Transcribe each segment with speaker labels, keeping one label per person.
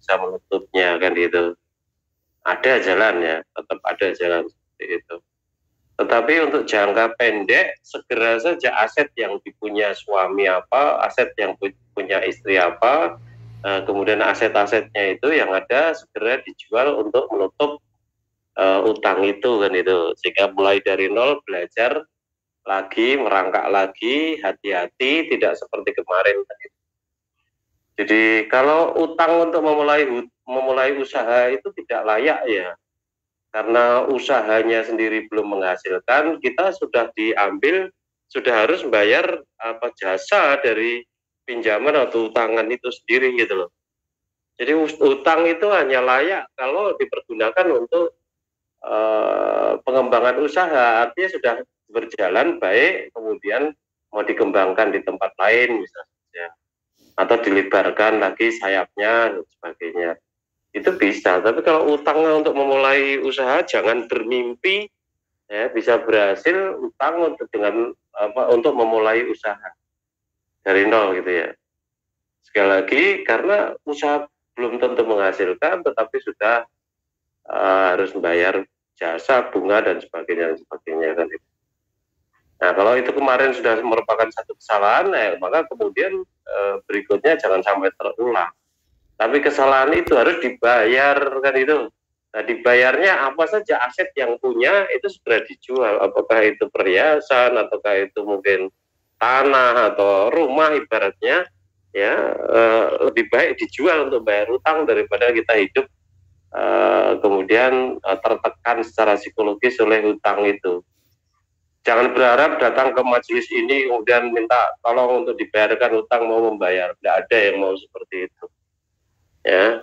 Speaker 1: bisa menutupnya kan gitu. Ada jalannya, tetap ada jalan seperti itu. Tetapi untuk jangka pendek, segera saja aset yang dipunya suami apa, aset yang punya istri apa, kemudian aset-asetnya itu yang ada segera dijual untuk menutup utang itu kan itu. Sehingga mulai dari nol belajar lagi, merangkak lagi, hati-hati, tidak seperti kemarin. Jadi kalau utang untuk memulai usaha itu tidak layak ya, karena usahanya sendiri belum menghasilkan, kita sudah diambil, sudah harus membayar apa jasa dari pinjaman atau utangan itu sendiri gitu loh. Jadi utang itu hanya layak kalau dipergunakan untuk pengembangan usaha, artinya sudah berjalan baik, kemudian mau dikembangkan di tempat lain misalnya, atau dilebarkan lagi sayapnya dan sebagainya. Itu bisa, tapi kalau utangnya untuk memulai usaha jangan bermimpi ya bisa berhasil utang untuk memulai usaha dari nol gitu ya. Sekali lagi karena usaha belum tentu menghasilkan, tetapi sudah harus membayar jasa, bunga dan sebagainya kan. Nah kalau itu kemarin sudah merupakan satu kesalahan, maka kemudian berikutnya jangan sampai terulang. Tapi kesalahan itu harus dibayar kan itu. Nah dibayarnya apa saja aset yang punya itu segera dijual. Apakah itu perhiasan, ataukah itu mungkin tanah atau rumah ibaratnya, ya lebih baik dijual untuk bayar utang daripada kita hidup kemudian tertekan secara psikologis oleh utang itu. Jangan berharap datang ke majelis ini kemudian minta tolong untuk dibayarkan utang mau membayar. Tidak ada yang mau seperti itu. Ya,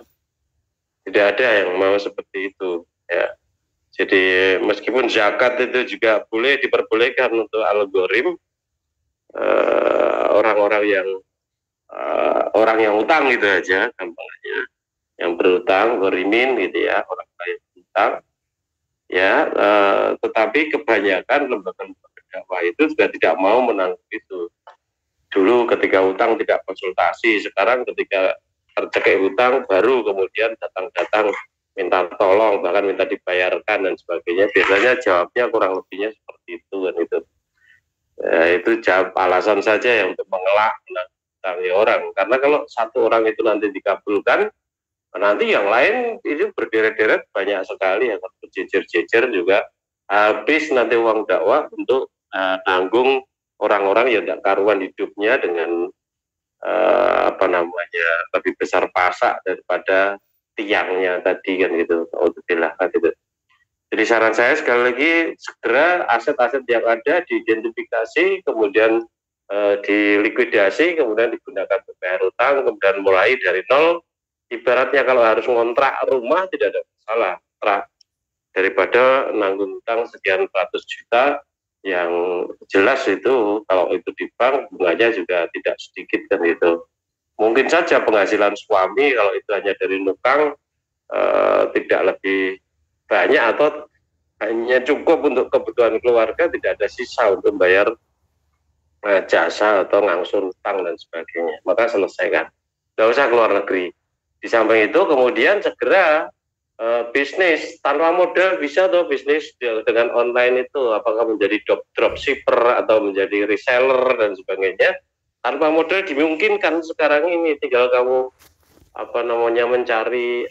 Speaker 1: tidak ada yang mau seperti itu. Ya, jadi meskipun zakat itu juga boleh diperbolehkan untuk algorim orang-orang yang utang gitu aja, gampangnya, yang berutang, berimin gitu ya, orang yang berutang. Ya, tetapi kebanyakan lembaga-lembaga dakwah itu juga tidak mau menanggung itu. Dulu ketika utang tidak konsultasi, sekarang ketika tercekik utang baru kemudian datang-datang minta tolong, bahkan minta dibayarkan dan sebagainya. Biasanya jawabnya kurang lebihnya seperti itu kan itu. Ya, itu jawab alasan saja yang untuk mengelak menanggung orang. Karena kalau satu orang itu nanti dikabulkan, nanti yang lain itu berderet-deret banyak sekali yang berjejer-jejer juga habis nanti uang dakwah untuk tanggung orang-orang yang tidak karuan hidupnya dengan lebih besar pasak daripada tiangnya tadi kan gitu. Alhamdulillah kan gitu. Jadi saran saya sekali lagi segera aset-aset yang ada diidentifikasi, kemudian dilikuidasi, kemudian digunakan untuk bayar utang, kemudian mulai dari nol. Ibaratnya kalau harus ngontrak rumah tidak ada masalah, daripada nanggung utang sekian ratus juta yang jelas itu kalau itu di bank bunganya juga tidak sedikit kan itu. Mungkin saja penghasilan suami kalau itu hanya dari nukang tidak lebih banyak atau hanya cukup untuk kebutuhan keluarga, tidak ada sisa untuk bayar jasa atau ngangsur utang dan sebagainya. Maka selesaikan, nggak usah keluar negeri. Di samping itu kemudian segera bisnis tanpa modal bisa tuh bisnis dengan online itu, apakah menjadi dropshipper atau menjadi reseller dan sebagainya. Tanpa modal dimungkinkan sekarang ini, tinggal kamu mencari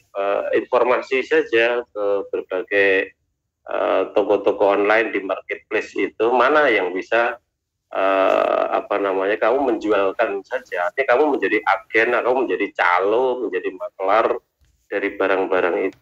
Speaker 1: informasi saja ke berbagai toko-toko online di marketplace itu, mana yang bisa kamu menjualkan saja. Artinya kamu menjadi agen, kamu menjadi calo, menjadi maklar dari barang-barang itu.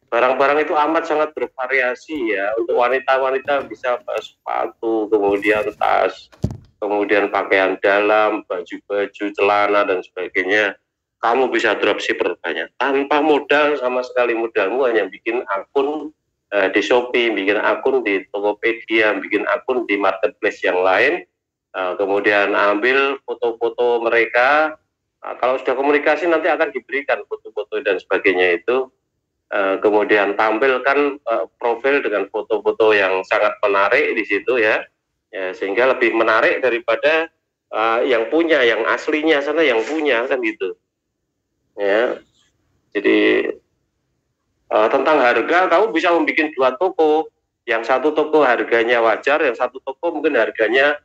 Speaker 1: Barang-barang itu amat sangat bervariasi ya. Untuk wanita-wanita bisa sepatu, kemudian tas, kemudian pakaian dalam, baju-baju, celana dan sebagainya. Kamu bisa dropshipper banyak tanpa modal sama sekali. Modalmu hanya bikin akun di Shopee, bikin akun di Tokopedia, bikin akun di marketplace yang lain, kemudian ambil foto-foto mereka. Kalau sudah komunikasi nanti akan diberikan foto-foto dan sebagainya itu, kemudian tampilkan profil dengan foto-foto yang sangat menarik di situ ya, sehingga lebih menarik daripada yang punya, yang aslinya sana yang punya kan gitu ya. Jadi Tentang harga, kamu bisa membuat dua toko. Yang satu toko harganya wajar, yang satu toko mungkin harganya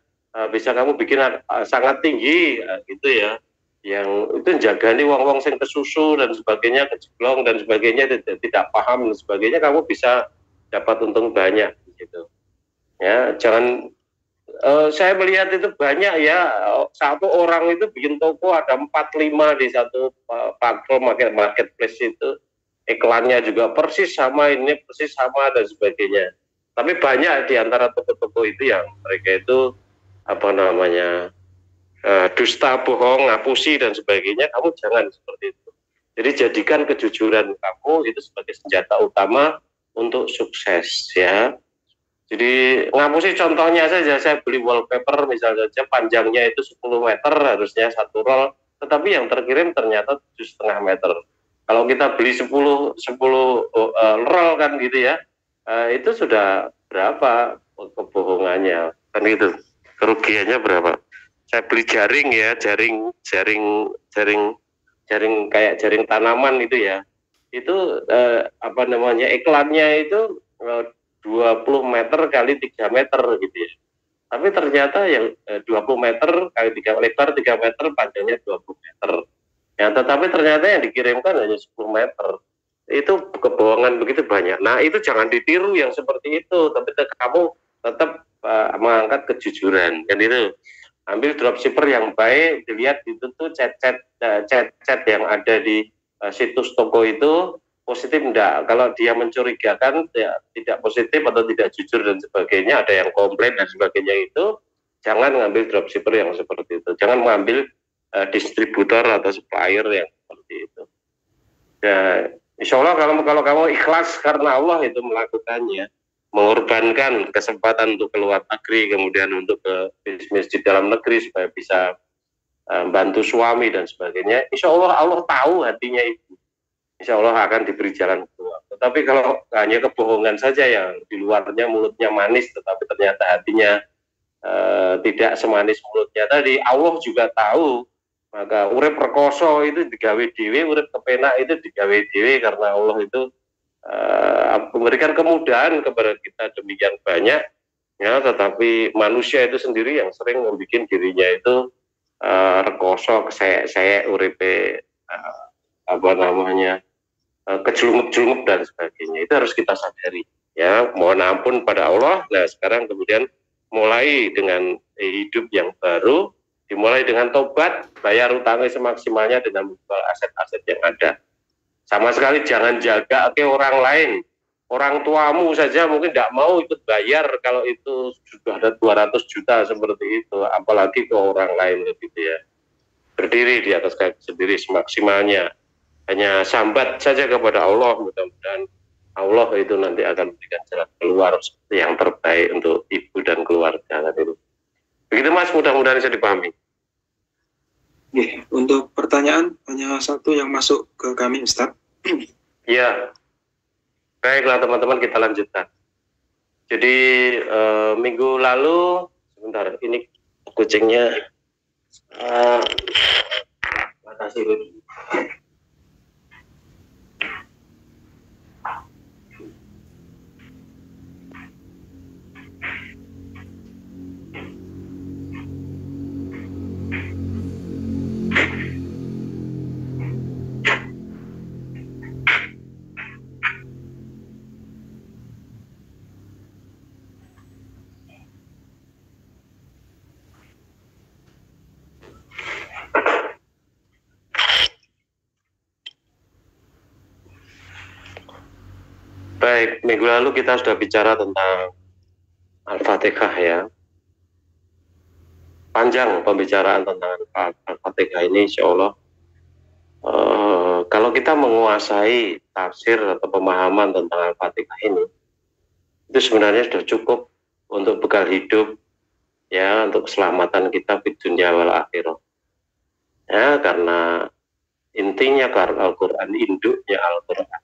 Speaker 1: bisa kamu bikin sangat tinggi, gitu ya. Yang itu jaga nih wong-wong sing kesusu dan sebagainya, kejeblong dan sebagainya, tidak paham dan sebagainya, kamu bisa dapat untung banyak, gitu. Ya, jangan. Saya melihat itu banyak ya, satu orang itu bikin toko ada 4-5 di satu platform marketplace itu, iklannya juga persis sama, ini persis sama dan sebagainya. Tapi banyak di antara toko-toko itu yang mereka itu apa namanya dusta, bohong, ngapusi dan sebagainya. Kamu jangan seperti itu. Jadi jadikan kejujuran kamu itu sebagai senjata utama untuk sukses, ya. Jadi ngapusi contohnya saja, saya beli wallpaper misalnya saja, panjangnya itu 10 meter harusnya satu roll, tetapi yang terkirim ternyata 7,5 meter. Kalau kita beli 10 roll kan gitu ya, itu sudah berapa kebohongannya kan, itu kerugiannya berapa. Saya beli jaring ya, jaring kayak jaring tanaman itu ya, itu apa namanya, iklannya itu 20 meter kali 3 meter gitu ya. Tapi ternyata yang 20 meter kali 3 lebar 3 meter, panjangnya 20 meter. Ya, tetapi ternyata yang dikirimkan hanya 10 meter. Itu kebohongan begitu banyak. Nah, itu jangan ditiru yang seperti itu, tapi kamu tetap mengangkat kejujuran. Kan itu. Ambil dropshipper yang baik, dilihat itu tuh chat yang ada di situs toko itu positif enggak. Kalau dia mencurigakan, ya, tidak positif atau tidak jujur dan sebagainya, ada yang komplain dan sebagainya, itu jangan ngambil dropshipper yang seperti itu. Jangan mengambil distributor atau supplier yang seperti itu. Ya, insya Allah kalau kamu ikhlas karena Allah itu melakukannya, mengorbankan kesempatan untuk keluar negeri, kemudian untuk ke bisnis di dalam negeri supaya bisa bantu suami dan sebagainya, insya Allah tahu hatinya itu. Insya Allah akan diberi jalan keluar. Tetapi kalau hanya kebohongan saja, yang di luarnya mulutnya manis, tetapi ternyata hatinya tidak semanis mulutnya tadi, Allah juga tahu. Maka urip rekoso itu digawe dhewe, urip kepenak itu digawe dhewe, karena Allah itu memberikan kemudahan kepada kita demikian banyak. Ya, tetapi manusia itu sendiri yang sering membuat dirinya itu rekoso, kesek-sek, uripe apa namanya, kejelungup-jelungup dan sebagainya. Itu harus kita sadari, ya. Mohon ampun pada Allah. Nah, sekarang kemudian mulai dengan hidup yang baru, dimulai dengan tobat, bayar utangnya semaksimalnya dengan menjual aset-aset yang ada. Sama sekali jangan jaga ke orang lain. Orang tuamu saja mungkin tidak mau ikut bayar kalau itu sudah ada 200 juta seperti itu, apalagi ke orang lain, gitu ya. Berdiri di atas kaki sendiri semaksimalnya. Hanya sambat saja kepada Allah, mudah-mudahan Allah itu nanti akan memberikan jalan keluar yang terbaik untuk ibu dan keluarga. Begitu Mas, mudah-mudahan bisa dipahami.
Speaker 2: Untuk pertanyaan hanya satu yang masuk ke kami, Ustaz.
Speaker 1: Ya, baiklah teman-teman, kita lanjutkan. Jadi minggu lalu, sebentar, ini kucingnya makasih. Baik, minggu lalu kita sudah bicara tentang Al-Fatihah, ya. Panjang pembicaraan tentang Al-Fatihah ini, insya Allah. Kalau kita menguasai tafsir atau pemahaman tentang Al-Fatihah ini, itu sebenarnya sudah cukup untuk bekal hidup, ya, untuk keselamatan kita di dunia wal akhirah. Ya, karena intinya Al-Quran, induknya Al-Quran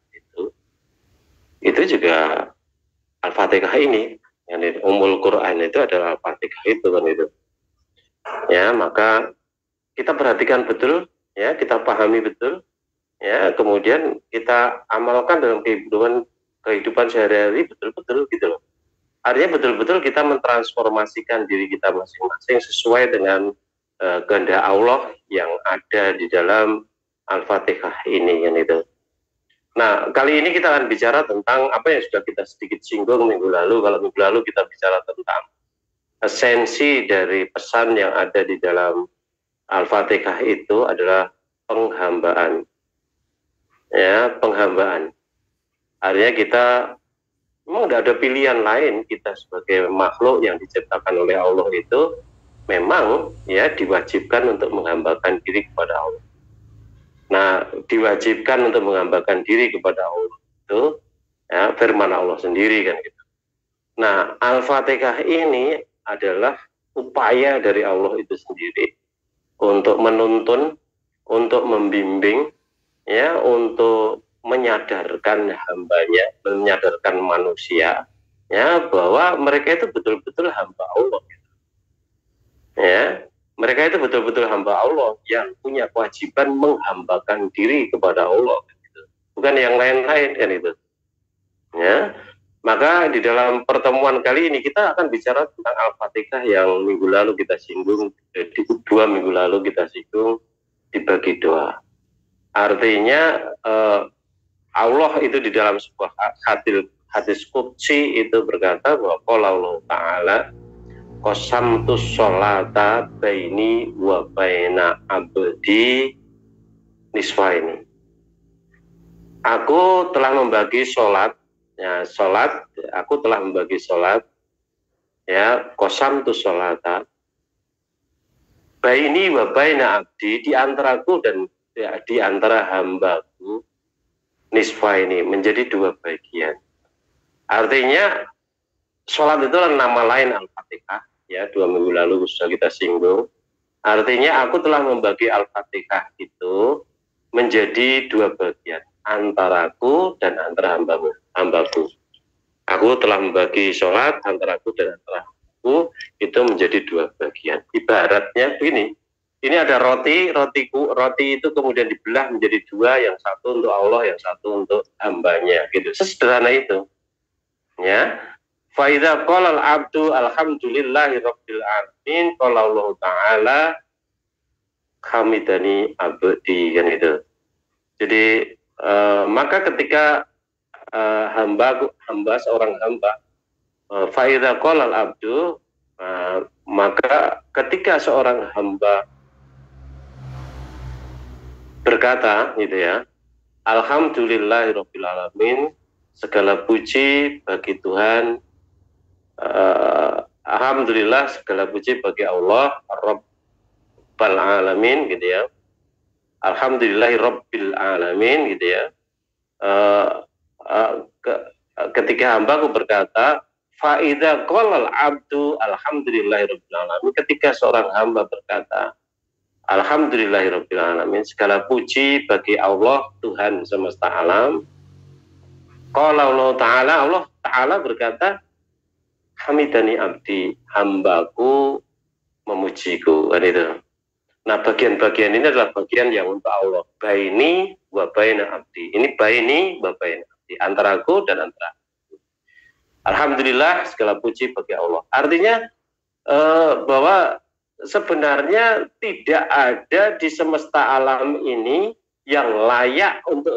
Speaker 1: itu juga Al-Fatihah ini, yang Ummul Quran itu adalah Al-Fatihah itu, kan itu. Ya, maka kita perhatikan betul, ya, kita pahami betul ya, kemudian kita amalkan dalam kehidupan sehari-hari betul-betul gitu loh. Artinya betul-betul kita mentransformasikan diri kita masing-masing sesuai dengan kehendak Allah yang ada di dalam Al-Fatihah ini kan itu. Nah, kali ini kita akan bicara tentang apa yang sudah kita sedikit singgung minggu lalu. Kalau minggu lalu kita bicara tentang esensi dari pesan yang ada di dalam Al-Fatihah itu adalah penghambaan. Ya, penghambaan. Artinya kita memang tidak ada pilihan lain, kita sebagai makhluk yang diciptakan oleh Allah itu memang ya diwajibkan untuk menghambakan diri kepada Allah. Nah, diwajibkan untuk menghambakan diri kepada Allah itu ya, firman Allah sendiri kan gitu. Nah, Al-Fatihah ini adalah upaya dari Allah itu sendiri untuk menuntun, untuk membimbing, ya, untuk menyadarkan hambanya, menyadarkan manusia, ya, bahwa mereka itu betul-betul hamba Allah. Ya, mereka itu betul-betul hamba Allah yang punya kewajiban menghambakan diri kepada Allah, gitu. Bukan yang lain-lain kan itu. Ya, maka di dalam pertemuan kali ini kita akan bicara tentang Al-Fatihah yang minggu lalu kita singgung, di 2 minggu lalu kita singgung dibagi doa. Artinya Allah itu di dalam sebuah hadis qudsi itu berkata bahwa Allah Ta'ala qasamtu sholata baini wa baina abdi nisfaini. Aku telah membagi sholat, ya, aku telah membagi sholat, ya, qasamtu sholata baini wa baina abdi, di antaraku dan ya, di antara hambaku, nisfaini, menjadi 2 bagian. Artinya sholat itu adalah nama lain Al-Fatihah, ya, 2 minggu lalu sudah kita singgung. Artinya aku telah membagi Al-Fatihah itu menjadi 2 bagian, antaraku dan antara hambaku. Aku telah membagi sholat antaraku dan antara hambaku itu menjadi 2 bagian. Ibaratnya begini, ini ada roti itu kemudian dibelah menjadi 2, yang satu untuk Allah, yang satu untuk hambanya, gitu. Sesederhana itu. Ya. Fa idza qala al-'abdu alhamdulillahi rabbil alamin, qala Allah Ta'ala hamidani abdi, kan itu. Jadi maka ketika seorang hamba fa idza qala al-'abdu, maka ketika seorang hamba berkata gitu ya, alhamdulillahirabbil alamin, segala puji bagi Tuhan, alhamdulillah, segala puji bagi Allah Rabbal alamin, gitu ya, alhamdulillahirabbil alamin, gitu ya. Ketika hambaku berkata fa idza qala al-'abdu alhamdulillahirabbil alamin, ketika seorang hamba berkata alhamdulillahirabbil alamin, segala puji bagi Allah Tuhan semesta alam, qala Allah Ta'ala berkata hamidani abdi, hambaku memujiku, kan itu. Nah, bagian-bagian ini adalah bagian yang untuk Allah. Baini wa baina abdi. Ini baini wa baina abdi, antaraku dan antara aku. Alhamdulillah, segala puji bagi Allah. Artinya bahwa sebenarnya tidak ada di semesta alam ini yang layak untuk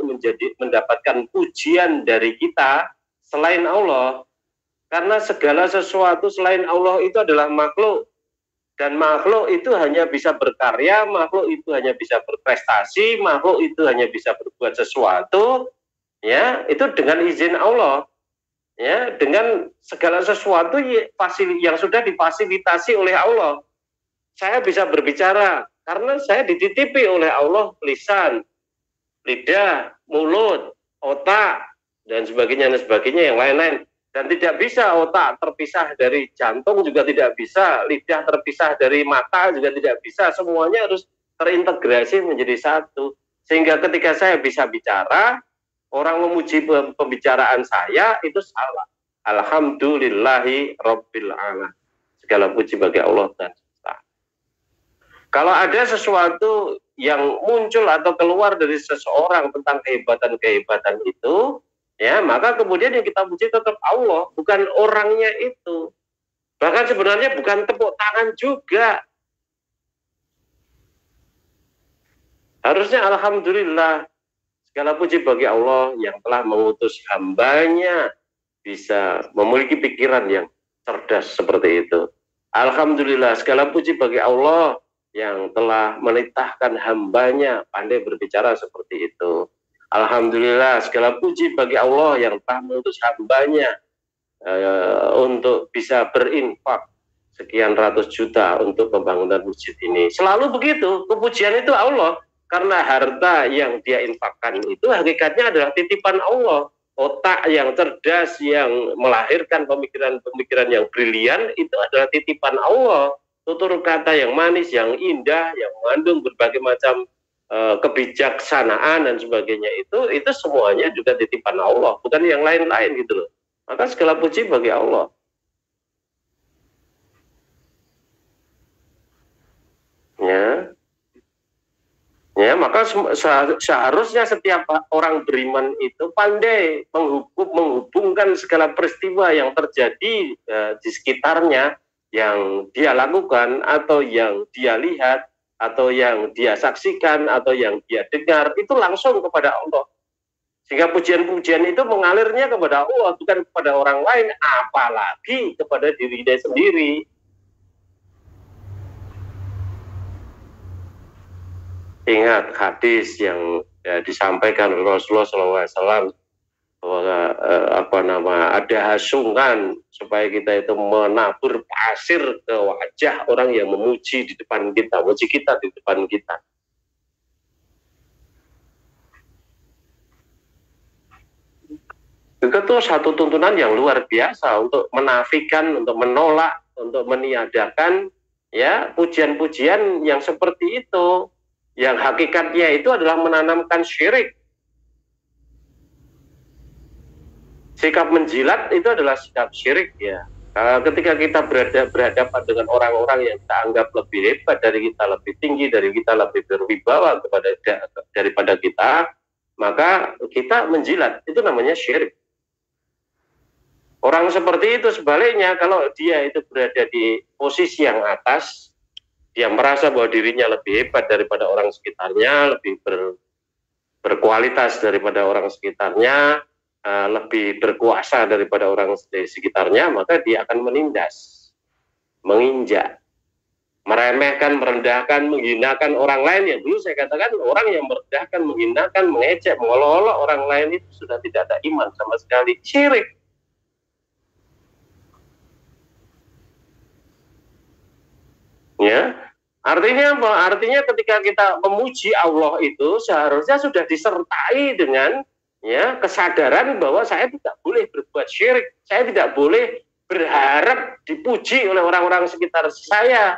Speaker 1: mendapatkan pujian dari kita selain Allah. Karena segala sesuatu selain Allah itu adalah makhluk. Dan makhluk itu hanya bisa berkarya, makhluk itu hanya bisa berprestasi, makhluk itu hanya bisa berbuat sesuatu, ya, itu dengan izin Allah. Ya, dengan segala sesuatu yang sudah difasilitasi oleh Allah. Saya bisa berbicara karena saya dititipi oleh Allah lisan, lidah, mulut, otak, dan sebagainya yang lain-lain. Dan tidak bisa otak terpisah dari jantung, juga tidak bisa, lidah terpisah dari mata juga tidak bisa, semuanya harus terintegrasi menjadi satu. Sehingga ketika saya bisa bicara, orang memuji pembicaraan saya itu salah. Alhamdulillahi rabbil alamin, segala puji bagi Allah dan semesta. Kalau ada sesuatu yang muncul atau keluar dari seseorang tentang kehebatan-kehebatan itu, ya maka kemudian yang kita puji tetap Allah, bukan orangnya itu. Bahkan sebenarnya bukan tepuk tangan juga. Harusnya alhamdulillah, segala puji bagi Allah yang telah mengutus hambanya bisa memiliki pikiran yang cerdas seperti itu. Alhamdulillah, segala puji bagi Allah yang telah menitahkan hambanya pandai berbicara seperti itu. Alhamdulillah, segala puji bagi Allah yang telah mengutus hambanya untuk bisa berinfak sekian ratus juta untuk pembangunan masjid ini. Selalu begitu, kepujian itu Allah. Karena harta yang dia infakkan itu hakikatnya adalah titipan Allah. Otak yang cerdas, yang melahirkan pemikiran-pemikiran yang brilian, itu adalah titipan Allah. Tutur kata yang manis, yang indah, yang mengandung berbagai macam kebijaksanaan dan sebagainya, itu semuanya juga titipan Allah, bukan yang lain-lain gitu loh. Maka segala puji bagi Allah. Ya, maka seharusnya setiap orang beriman itu pandai menghubungkan segala peristiwa yang terjadi di sekitarnya, yang dia lakukan atau yang dia lihat atau yang dia saksikan atau yang dia dengar, itu langsung kepada Allah. Sehingga pujian-pujian itu mengalirnya kepada Allah, bukan kepada orang lain, apalagi kepada dirinya sendiri. Ingat hadis yang disampaikan oleh Rasulullah SAW bahwa ada hasungan supaya kita itu menabur pasir ke wajah orang yang memuji di depan kita, memuji kita di depan kita. Itu satu tuntunan yang luar biasa untuk menafikan, untuk menolak, untuk meniadakan ya pujian-pujian yang seperti itu. Yang hakikatnya itu adalah menanamkan syirik. Sikap menjilat itu adalah sikap syirik ya. Ketika kita berhadapan dengan orang-orang yang kita anggap lebih hebat dari kita, lebih tinggi dari kita, lebih berwibawa daripada kita, maka kita menjilat, itu namanya syirik. Orang seperti itu sebaliknya, kalau dia itu berada di posisi yang atas, dia merasa bahwa dirinya lebih hebat daripada orang sekitarnya, lebih berkualitas daripada orang sekitarnya, lebih berkuasa daripada orang sekitarnya, maka dia akan menindas, menginjak, meremehkan, merendahkan, menghinakan orang lain. Yang dulu saya katakan orang yang merendahkan, menghinakan, mengejek, mengolok-olok orang lain itu sudah tidak ada iman sama sekali, syirik. Ya, artinya apa? Artinya ketika kita memuji Allah itu seharusnya sudah disertai dengan ya kesadaran bahwa saya tidak boleh berbuat syirik, saya tidak boleh berharap dipuji oleh orang-orang sekitar saya.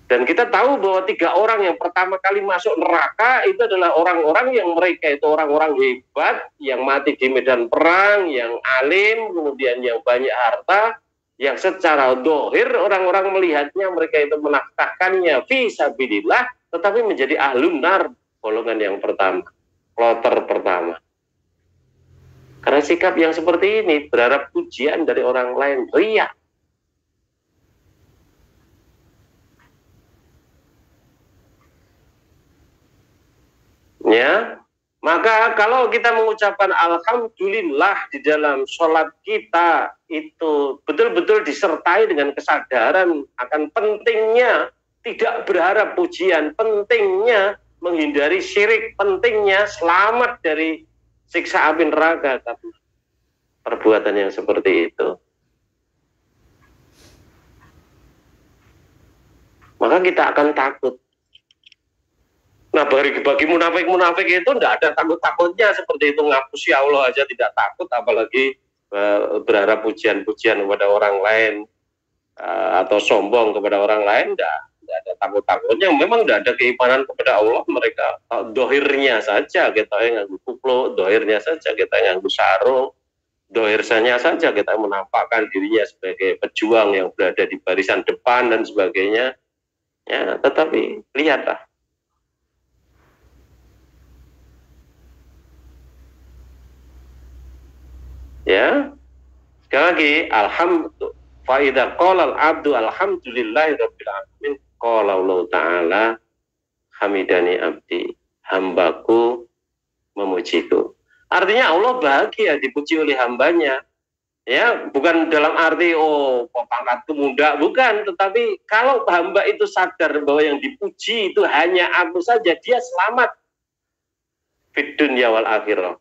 Speaker 1: Dan kita tahu bahwa 3 orang yang pertama kali masuk neraka itu adalah orang-orang yang mereka itu orang-orang hebat, yang mati di medan perang, yang alim, kemudian yang banyak harta, yang secara dohir orang-orang melihatnya mereka itu menafkahkannya fi sabilillah, tetapi menjadi ahlun nar, golongan yang pertama, kloter pertama. Karena sikap yang seperti ini berharap pujian dari orang lain, riya. Ya, maka kalau kita mengucapkan alhamdulillah di dalam sholat kita itu betul-betul disertai dengan kesadaran akan pentingnya tidak berharap pujian, pentingnya menghindari syirik, pentingnya selamat dari siksa api neraka karena perbuatan yang seperti itu. Maka kita akan takut. Nah, bagi munafik itu tidak ada takut-takutnya seperti itu, ngapusi Allah aja tidak takut, apalagi berharap pujian-pujian kepada orang lain atau sombong kepada orang lain, tidak ada takut-takutnya. Memang tidak ada keimanan kepada Allah, mereka dohirnya saja kita yang nganggu kuplo, dohirnya saja kita yang nganggu sarung, dohirnya saja kita menampakkan dirinya sebagai pejuang yang berada di barisan depan dan sebagainya. Ya, tetapi lihatlah. Ya, sekali lagi, alhamdulillah. Fa idza qala al-'abdu alhamdulillahi rabbil alamin, qala Allah Ta'ala hamidani abdi, hambaku memujiku. Artinya Allah bahagia dipuji oleh hambanya. Ya, bukan dalam arti oh pangkatku muda, bukan, tetapi kalau hamba itu sadar bahwa yang dipuji itu hanya aku saja, dia selamat fid dunya wal akhirah.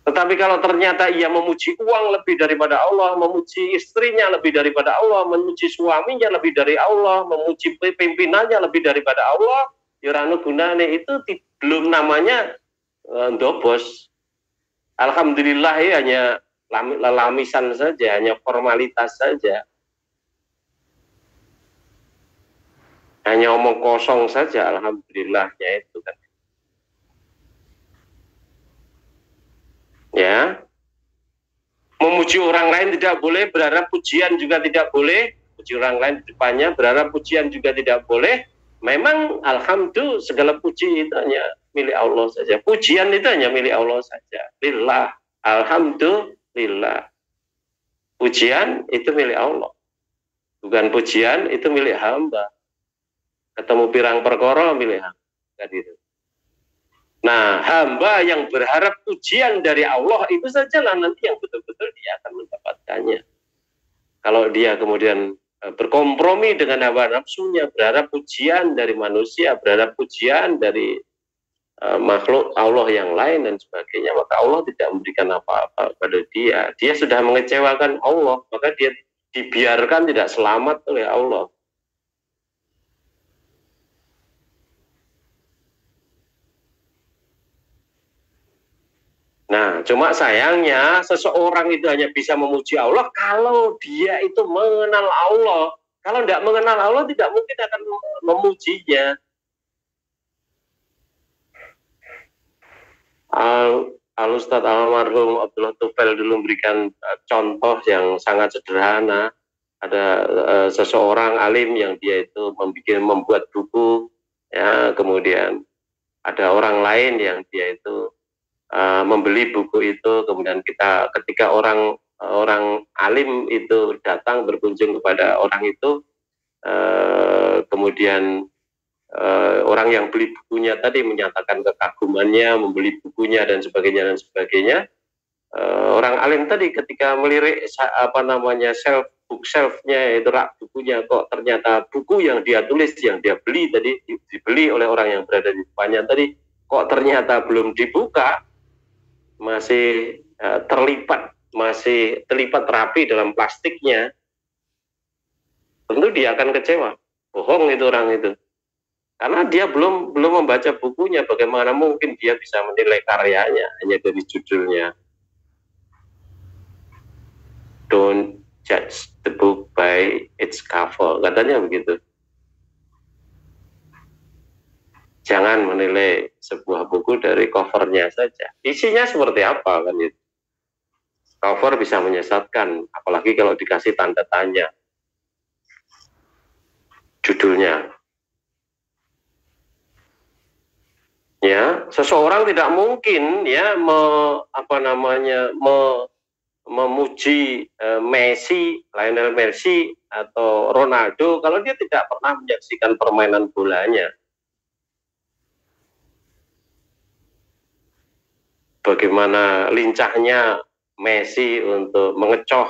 Speaker 1: Tetapi kalau ternyata ia memuji uang lebih daripada Allah, memuji istrinya lebih daripada Allah, memuji suaminya lebih dari Allah, memuji pimpinannya lebih daripada Allah, yuranu gunane itu belum namanya ndobos. Alhamdulillah ya, hanya lelamisan saja, hanya formalitas saja. Hanya omong kosong saja, alhamdulillahnya itu kan. Ya, memuji orang lain tidak boleh, berharap pujian juga tidak boleh. Puji orang lain di depannya, berharap pujian juga tidak boleh. Memang alhamdulillah segala puji itu hanya milik Allah saja. Pujian itu hanya milik Allah saja. Lillah, alhamdulillah. Pujian itu milik Allah. Bukan pujian itu milik hamba. Ketemu pirang perkara milik hamba. Gitu. Nah, hamba yang berharap pujian dari Allah itu sajalah nanti yang betul-betul dia akan mendapatkannya. Kalau dia kemudian berkompromi dengan hawa nafsunya, berharap pujian dari manusia, berharap pujian dari makhluk Allah yang lain dan sebagainya, maka Allah tidak memberikan apa-apa pada dia. Dia sudah mengecewakan Allah, maka dia dibiarkan tidak selamat oleh Allah. Nah, cuma sayangnya seseorang itu hanya bisa memuji Allah kalau dia itu mengenal Allah. Kalau tidak mengenal Allah, tidak mungkin akan memujinya. Al-Ustadz almarhum Abdullah Tufail dulu memberikan contoh yang sangat sederhana. Ada seseorang alim yang dia itu membuat buku, ya, kemudian ada orang lain yang dia itu membeli buku itu, kemudian ketika orang alim itu datang berkunjung kepada orang itu, kemudian orang yang beli bukunya tadi menyatakan kekagumannya, membeli bukunya dan sebagainya. Orang alim tadi ketika melirik bookshelf-nya itu rak bukunya, kok ternyata buku yang dia tulis, yang dia beli tadi, dibeli oleh orang yang berada di depannya tadi, kok ternyata belum dibuka, masih terlipat rapi dalam plastiknya, tentu dia akan kecewa. Bohong itu orang itu, karena dia belum membaca bukunya. Bagaimana mungkin dia bisa menilai karyanya hanya dari judulnya? Don't judge the book by its cover, katanya begitu. Jangan menilai sebuah buku dari covernya saja. Isinya seperti apa kan itu. Cover bisa menyesatkan, apalagi kalau dikasih tanda tanya judulnya. Ya, seseorang tidak mungkin ya memuji Messi, Lionel Messi atau Ronaldo kalau dia tidak pernah menyaksikan permainan bolanya. Bagaimana lincahnya Messi untuk mengecoh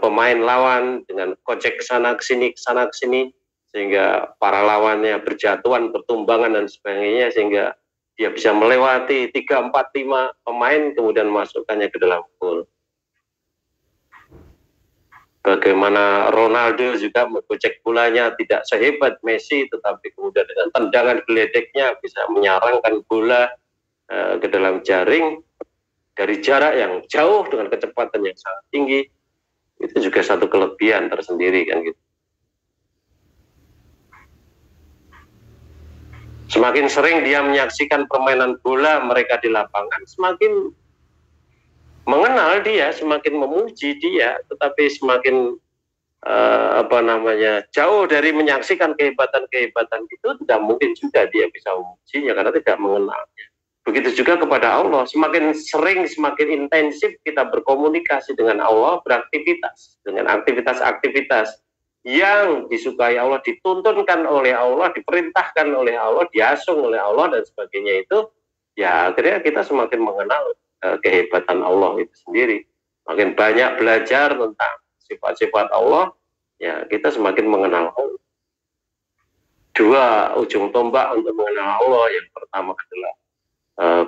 Speaker 1: pemain lawan dengan kocek kesana kesini, sehingga para lawannya berjatuhan, bertumbangan dan sebagainya, sehingga dia bisa melewati 3, 4, 5 pemain kemudian masukkannya ke dalam gol. Bagaimana Ronaldo juga mengocek bolanya tidak sehebat Messi, tetapi kemudian dengan tendangan geledeknya bisa menyarangkan bola ke dalam jaring dari jarak yang jauh dengan kecepatan yang sangat tinggi. Itu juga satu kelebihan tersendiri kan gitu. Semakin sering dia menyaksikan permainan bola mereka di lapangan, semakin mengenal dia, semakin memuji dia, tetapi semakin jauh dari menyaksikan kehebatan-kehebatan itu, tidak mungkin juga dia bisa memujinya karena tidak mengenalnya. Begitu juga kepada Allah, semakin sering, semakin intensif kita berkomunikasi dengan Allah, beraktivitas dengan aktivitas-aktivitas yang disukai Allah, dituntunkan oleh Allah, diperintahkan oleh Allah, diasung oleh Allah dan sebagainya itu, ya akhirnya kita semakin mengenal kehebatan Allah itu sendiri. Makin banyak belajar tentang sifat-sifat Allah, ya kita semakin mengenal Allah. Dua ujung tombak untuk mengenal Allah, yang pertama adalah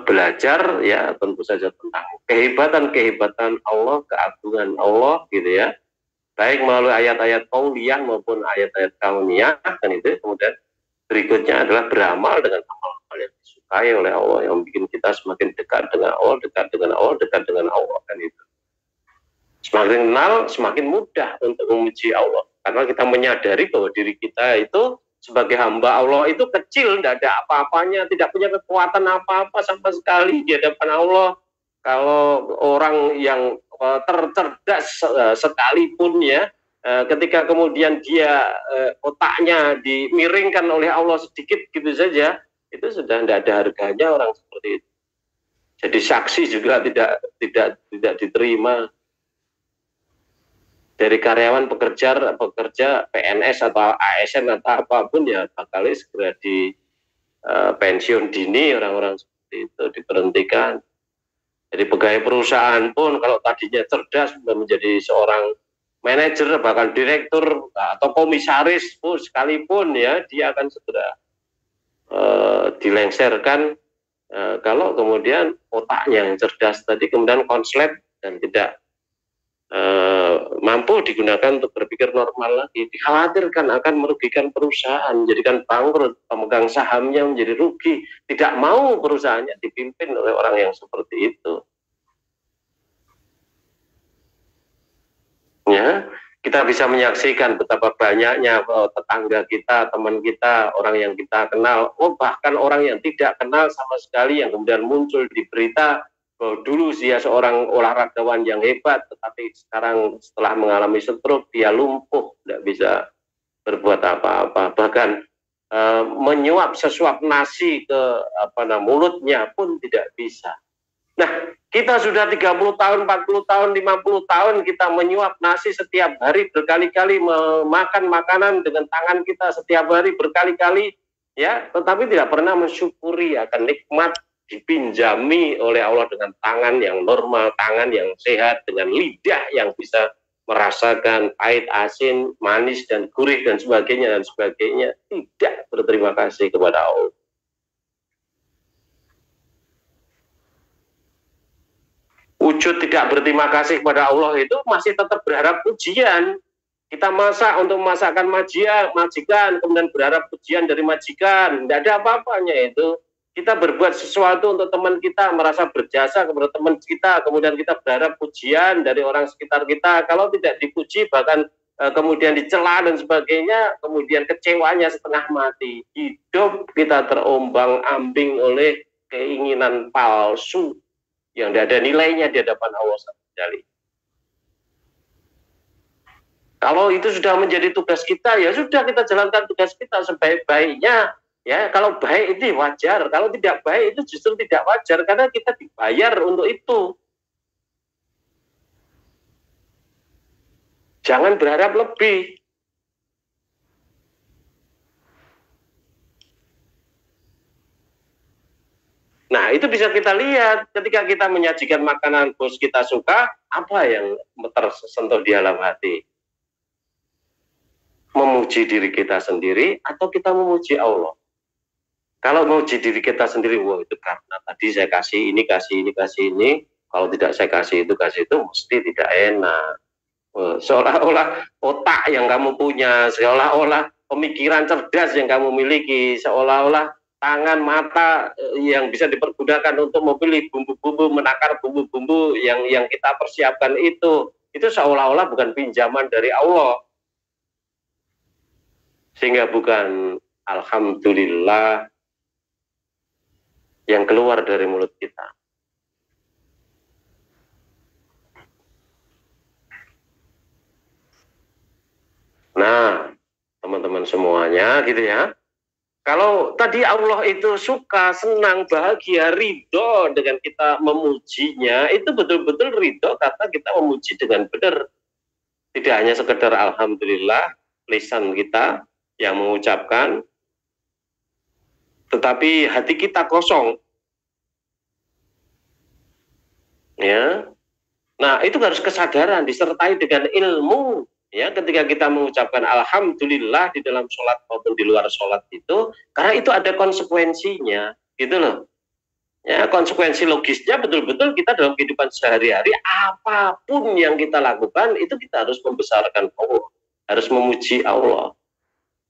Speaker 1: belajar ya tentu saja tentang kehebatan Allah, keagungan Allah gitu ya, baik melalui ayat-ayat qauliyah maupun ayat-ayat kauniyah, dan itu kemudian berikutnya adalah beramal dengan amal yang disukai oleh Allah, yang bikin kita semakin dekat dengan Allah, dekat dengan Allah kan itu. Semakin kenal, semakin mudah untuk memuji Allah. Karena kita menyadari bahwa diri kita itu sebagai hamba Allah itu kecil, tidak ada apa-apanya, tidak punya kekuatan apa-apa sama sekali di hadapan Allah. Kalau orang yang tercerdas sekalipun ya, ketika kemudian dia otaknya dimiringkan oleh Allah sedikit gitu saja, itu sudah tidak ada harganya orang seperti itu. Jadi saksi juga tidak diterima. Dari karyawan pekerja PNS atau ASN atau apapun ya bakal segera di pensiun dini, orang-orang seperti itu diberhentikan. Jadi pegawai perusahaan pun kalau tadinya cerdas sudah menjadi seorang manajer, bahkan direktur atau komisaris pun sekalipun ya, dia akan segera dilengserkan kalau kemudian otaknya yang cerdas tadi kemudian konslet dan tidak mampu digunakan untuk berpikir normal lagi, dikhawatirkan akan merugikan perusahaan, menjadikan bangkrut, pemegang sahamnya menjadi rugi, tidak mau perusahaannya dipimpin oleh orang yang seperti itu. Ya, kita bisa menyaksikan betapa banyaknya tetangga kita, teman kita, orang yang kita kenal, bahkan orang yang tidak kenal sama sekali yang kemudian muncul di berita bahwa dulu dia seorang olahragawan yang hebat, tetapi sekarang setelah mengalami stroke dia lumpuh, tidak bisa berbuat apa-apa, bahkan menyuap sesuap nasi ke mulutnya pun tidak bisa. Nah, kita sudah 30 tahun, 40 tahun, 50 tahun kita menyuap nasi setiap hari berkali-kali, memakan makanan dengan tangan kita setiap hari berkali-kali, ya, tetapi tidak pernah mensyukuri akan nikmat dipinjami oleh Allah dengan tangan yang normal, tangan yang sehat, dengan lidah yang bisa merasakan pahit, asin, manis, dan gurih, dan sebagainya, tidak berterima kasih kepada Allah. Wujud tidak berterima kasih kepada Allah itu masih tetap berharap pujian. Kita masak untuk memasakkan majikan, kemudian berharap pujian dari majikan, tidak ada apa-apanya itu. Kita berbuat sesuatu untuk teman kita, merasa berjasa kepada teman kita, kemudian kita berharap pujian dari orang sekitar kita. Kalau tidak dipuji, bahkan kemudian dicela dan sebagainya, kemudian kecewanya setengah mati. Hidup kita terombang-ambing oleh keinginan palsu yang tidak ada nilainya di hadapan Allah SWT. Kalau itu sudah menjadi tugas kita, ya sudah kita jalankan tugas kita sebaik-baiknya. Ya, kalau baik itu wajar, kalau tidak baik itu justru tidak wajar karena kita dibayar untuk itu. Jangan berharap lebih. Nah, itu bisa kita lihat ketika kita menyajikan makanan bos kita suka, apa yang tersentuh di dalam hati? Memuji diri kita sendiri atau kita memuji Allah? Kalau memuji diri kita sendiri, wah itu karena tadi saya kasih ini, kalau tidak saya kasih itu, mesti tidak enak. Seolah-olah otak yang kamu punya, seolah-olah pemikiran cerdas yang kamu miliki, seolah-olah tangan, mata yang bisa dipergunakan untuk memilih bumbu-bumbu, menakar bumbu-bumbu yang kita persiapkan itu seolah-olah bukan pinjaman dari Allah. Sehingga bukan alhamdulillah yang keluar dari mulut kita. teman-teman semuanya gitu ya. Kalau tadi Allah itu suka, senang, bahagia, ridho dengan kita memujinya, itu betul-betul ridho karena kita memuji dengan benar. Tidak hanya sekedar alhamdulillah, lisan kita yang mengucapkan, tetapi hati kita kosong. Ya. Nah, itu harus kesadaran disertai dengan ilmu. Ya, ketika kita mengucapkan alhamdulillah di dalam sholat maupun di luar sholat itu, karena itu ada konsekuensinya, gitu loh. Ya, konsekuensi logisnya betul-betul kita dalam kehidupan sehari-hari, apapun yang kita lakukan itu kita harus membesarkan Allah, harus memuji Allah.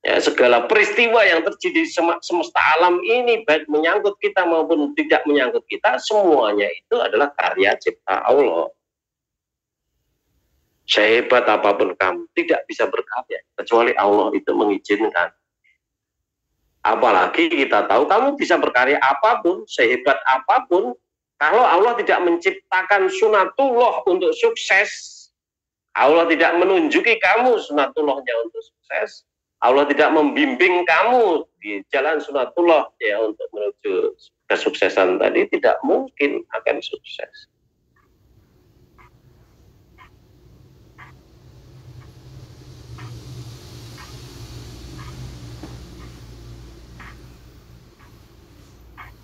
Speaker 1: Ya, segala peristiwa yang terjadi di semesta alam ini, baik menyangkut kita maupun tidak menyangkut kita, semuanya itu adalah karya cipta Allah. Sehebat apapun kamu, tidak bisa berkarya kecuali Allah itu mengizinkan. Apalagi kita tahu kamu bisa berkarya apapun, sehebat apapun, kalau Allah tidak menciptakan sunatullah untuk sukses, Allah tidak menunjuki kamu sunatullahnya untuk sukses, Allah tidak membimbing kamu di jalan sunatullah ya untuk menuju kesuksesan tadi, tidak mungkin akan sukses.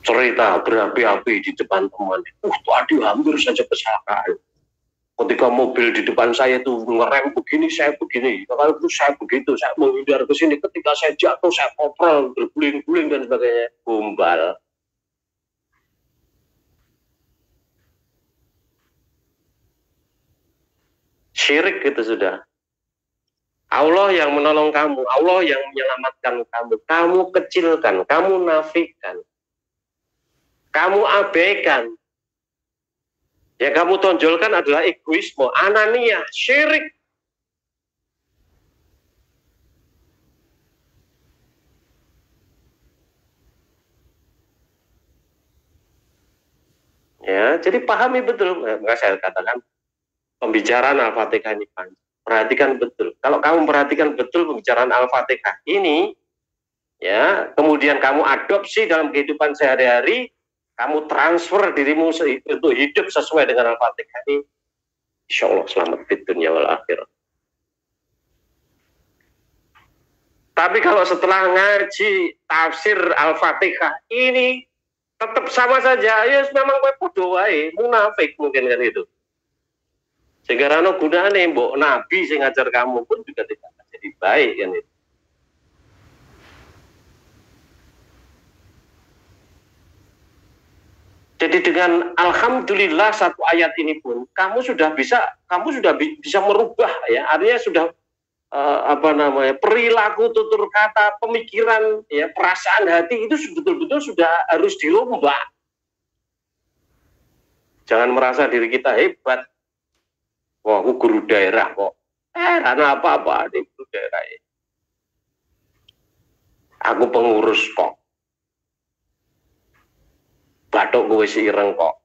Speaker 1: Cerita berapi-api di depan teman. Tadi hampir saja kecelakaan. Ketika mobil di depan saya itu ngerem begini, saya begini. Kalau itu saya begitu, saya menghindar ke sini. Ketika saya jatuh, saya koprol, berguling-guling dan sebagainya. Gombal. Syirik itu sudah. Allah yang menolong kamu, Allah yang menyelamatkan kamu. Kamu kecilkan, kamu nafikan. Kamu abaikan. Yang kamu tonjolkan adalah egoisme, anania, syirik. Ya, jadi pahami betul. Maka saya katakan pembicaraan Al-Fatihah ini panjang. Perhatikan betul. Kalau kamu perhatikan betul pembicaraan Al-Fatihah ini, ya, kemudian kamu adopsi dalam kehidupan sehari-hari, kamu transfer dirimu untuk hidup sesuai dengan Al-Fatihah ini, insya Allah selamat di dunia wal akhirah. Tapi kalau setelah ngaji tafsir Al-Fatihah ini tetap sama saja, ya memang podo wae, munafik mungkin kan itu. Sehingga rano gunane mbok nabi sing ngajar kamu pun juga tidak jadi baik kan itu. Jadi dengan alhamdulillah satu ayat ini pun kamu sudah bisa merubah ya, artinya sudah perilaku, tutur kata, pemikiran, ya, perasaan hati itu betul-betul sudah harus dirombak. Jangan merasa diri kita hebat. Wah, aku guru daerah kok. Karena apa-apa di guru daerah ini. Aku pengurus kok. Batok gue si ireng kok.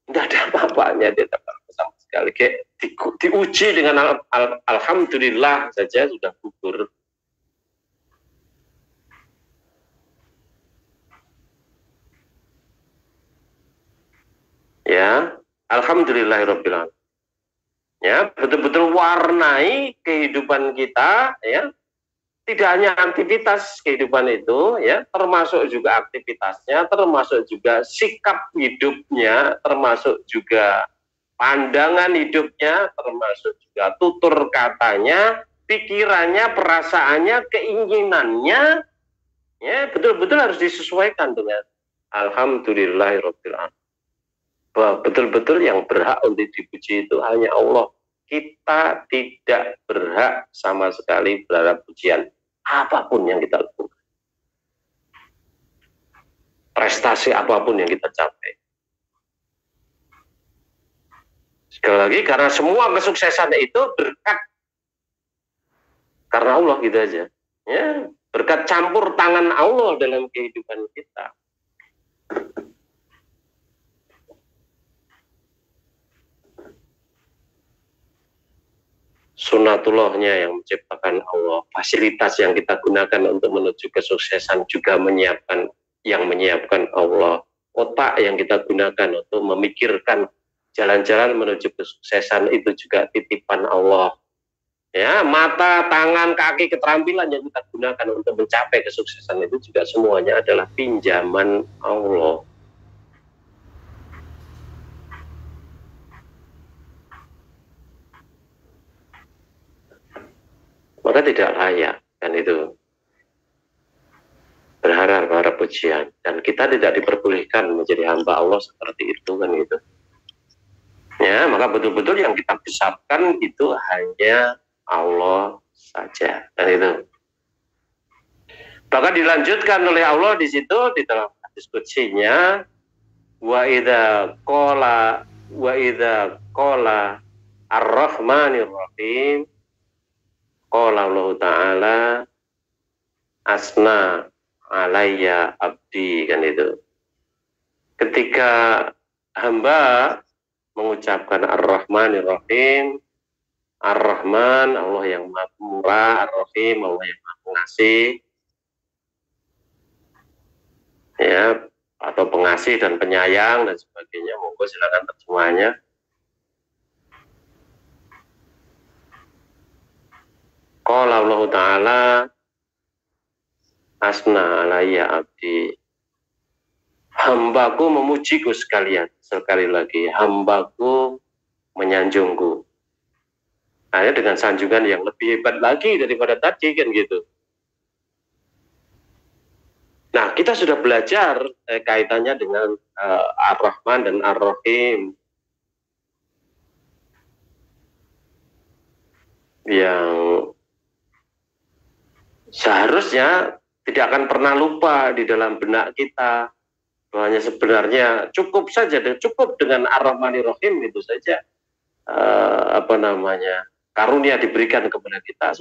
Speaker 1: Nggak ada apa-apanya di tempat sama sekali. Kayak diuji dengan alhamdulillah saja sudah gugur. Ya, alhamdulillahirabbil alamin. Ya, betul-betul warnai kehidupan kita, ya. Tidak hanya aktivitas kehidupan itu, ya, termasuk juga aktivitasnya, termasuk juga sikap hidupnya, termasuk juga pandangan hidupnya, termasuk juga tutur katanya, pikirannya, perasaannya, keinginannya, ya, betul-betul harus disesuaikan dengan alhamdulillahirabbil alamin. Bahwa betul-betul yang berhak untuk dipuji itu hanya Allah. Kita tidak berhak sama sekali berharap pujian apapun yang kita lakukan, prestasi apapun yang kita capai. Sekali lagi, karena semua kesuksesan itu berkat karena Allah gitu aja, ya, berkat campur tangan Allah dalam kehidupan kita. sunatullahnya yang menciptakan Allah, fasilitas yang kita gunakan untuk menuju kesuksesan juga menyiapkan Allah, otak yang kita gunakan untuk memikirkan jalan-jalan menuju kesuksesan itu juga titipan Allah. Ya, mata, tangan, kaki, keterampilan yang kita gunakan untuk mencapai kesuksesan itu juga semuanya adalah pinjaman Allah. Maka tidak layak kan itu berharap pujian, dan kita tidak diperbolehkan menjadi hamba Allah seperti itu kan itu. Ya, maka betul-betul yang kita besarkan itu hanya Allah saja kan itu. Bahkan dilanjutkan oleh Allah di situ di dalam hadis qudsinya, wa idza qala ar-rahmanir rahim, qala Allah Ta'ala asna alayya abdi kan itu. Ketika hamba mengucapkan ar-rahmanir rahim, ar-rahman Allah yang maha murah, ar-rahim Allah yang maha pengasih, ya, atau pengasih dan penyayang dan sebagainya. Monggo silakan terjemahnya. Qala Allah Ta'ala asna alayya abdi, hambaku memujiku sekalian. Sekali lagi, hambaku menyanjungku. Hanya dengan sanjungan yang lebih hebat lagi daripada tadi kan gitu. Nah, kita sudah belajar kaitannya dengan Ar-Rahman dan Ar-Rahim yang seharusnya tidak akan pernah lupa di dalam benak kita. Hanya sebenarnya cukup dengan Ar-Rahmanir Rahim itu saja, karunia diberikan kepada kita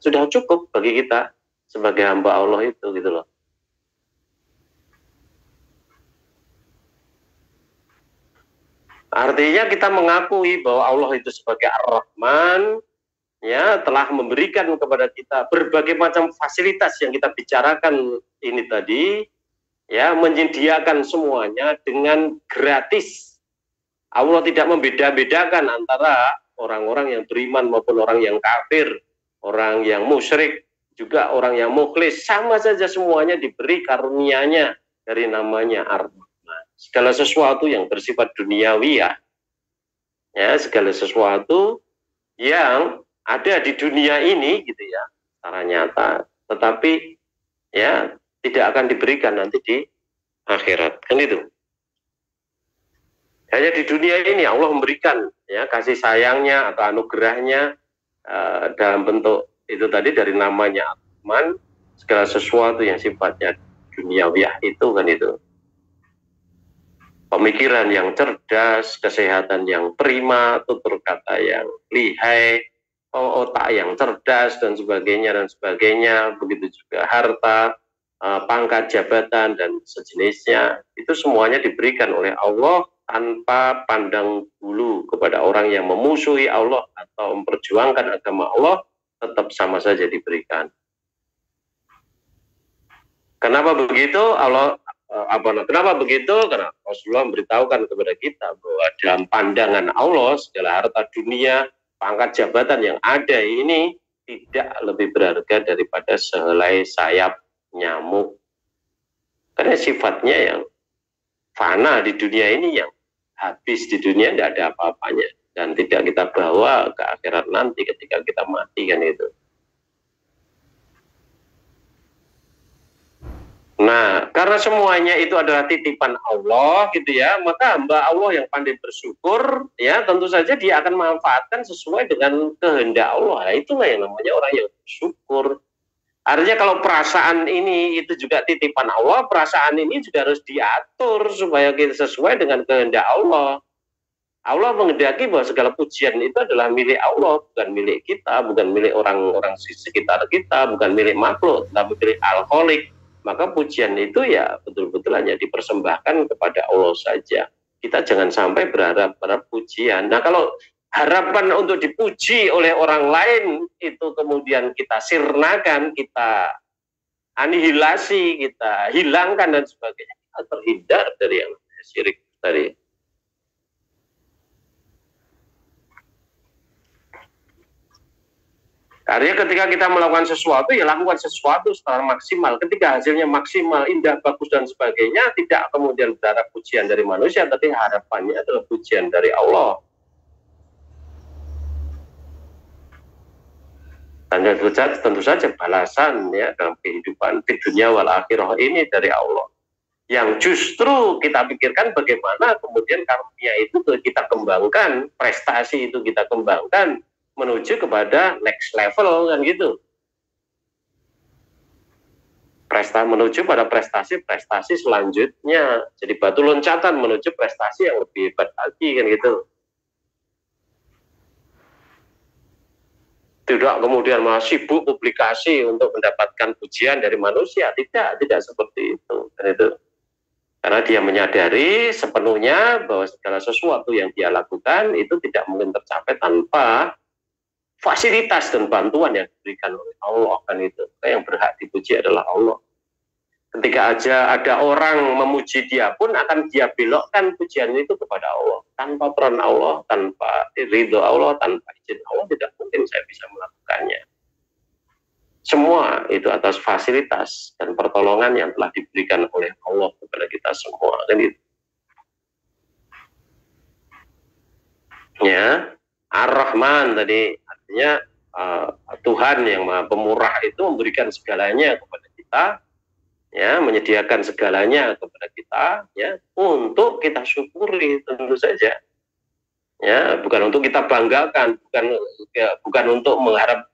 Speaker 1: sudah cukup bagi kita sebagai hamba Allah itu gitu loh. Artinya kita mengakui bahwa Allah itu sebagai Ar-Rahman, ya, telah memberikan kepada kita berbagai macam fasilitas yang kita bicarakan ini tadi, ya, menyediakan semuanya dengan gratis. Allah tidak membeda-bedakan antara orang-orang yang beriman maupun orang yang kafir, orang yang musyrik, juga orang yang mukhlis, sama saja semuanya diberi karunia-Nya dari namanya Ar-Rahman. Segala sesuatu yang bersifat duniawiyah, ya, segala sesuatu yang ada di dunia ini gitu ya, secara nyata, tetapi ya tidak akan diberikan nanti di akhirat kan itu. Hanya di dunia ini Allah memberikan ya kasih sayangnya atau anugerahnya dalam bentuk itu tadi dari namanya Ar-Rahman, segala sesuatu yang sifatnya duniawiyah itu kan itu. Pemikiran yang cerdas, kesehatan yang prima, tutur kata yang lihai, otak yang cerdas dan sebagainya, begitu juga harta, pangkat, jabatan dan sejenisnya, itu semuanya diberikan oleh Allah tanpa pandang bulu kepada orang yang memusuhi Allah atau memperjuangkan agama Allah, tetap sama saja diberikan. Kenapa begitu? Kenapa begitu? Karena Rasulullah memberitahukan kepada kita bahwa dalam pandangan Allah segala harta dunia, pangkat jabatan yang ada ini tidak lebih berharga daripada sehelai sayap nyamuk. Karena sifatnya yang fana di dunia ini, yang habis di dunia, tidak ada apa-apanya. Dan tidak kita bawa ke akhirat nanti ketika kita mati kan itu. Nah, karena semuanya itu adalah titipan Allah gitu ya, maka hamba Allah yang pandai bersyukur ya tentu saja dia akan memanfaatkan sesuai dengan kehendak Allah. Nah, itulah yang namanya orang yang bersyukur. Artinya kalau perasaan ini itu juga titipan Allah, perasaan ini juga harus diatur supaya kita sesuai dengan kehendak Allah. Allah menghendaki bahwa segala pujian itu adalah milik Allah, bukan milik kita, bukan milik orang-orang sekitar kita, bukan milik makhluk, tapi milik Al-Khaliq. Maka pujian itu ya betul-betul hanya dipersembahkan kepada Allah saja. Kita jangan sampai berharap pada pujian. Nah, kalau harapan untuk dipuji oleh orang lain itu kemudian kita sirnakan, kita anihilasi, kita hilangkan dan sebagainya, kita terhindar dari yang syirik tadi. Artinya ketika kita melakukan sesuatu, ya lakukan sesuatu secara maksimal. Ketika hasilnya maksimal, indah, bagus, dan sebagainya, tidak kemudian berharap pujian dari manusia, tapi harapannya adalah pujian dari Allah. Dan tentu saja balasan ya dalam kehidupan di dunia wal akhirah ini dari Allah. Yang justru kita pikirkan bagaimana kemudian karunia itu kita kembangkan, prestasi itu kita kembangkan, menuju kepada next level kan gitu. Menuju pada prestasi selanjutnya. Jadi batu loncatan menuju prestasi yang lebih hebat lagi kan gitu. Tidak kemudian malah sibuk publikasi untuk mendapatkan pujian dari manusia. Tidak seperti itu. Kan itu. Karena dia menyadari sepenuhnya bahwa segala sesuatu yang dia lakukan itu tidak mungkin tercapai tanpa fasilitas dan bantuan yang diberikan oleh Allah kan itu. Yang berhak dipuji adalah Allah. Ketika aja ada orang memuji dia pun akan dia belokkan pujian itu kepada Allah. Tanpa peran Allah, tanpa ridho Allah, tanpa izin Allah tidak mungkin saya bisa melakukannya. Semua itu atas fasilitas dan pertolongan yang telah diberikan oleh Allah kepada kita semua kan itu. Ya, Ar-Rahman tadi artinya Tuhan yang Maha Pemurah itu memberikan segalanya kepada kita, ya, menyediakan segalanya kepada kita, ya, untuk kita syukuri tentu saja, ya, bukan untuk kita banggakan, bukan untuk mengharap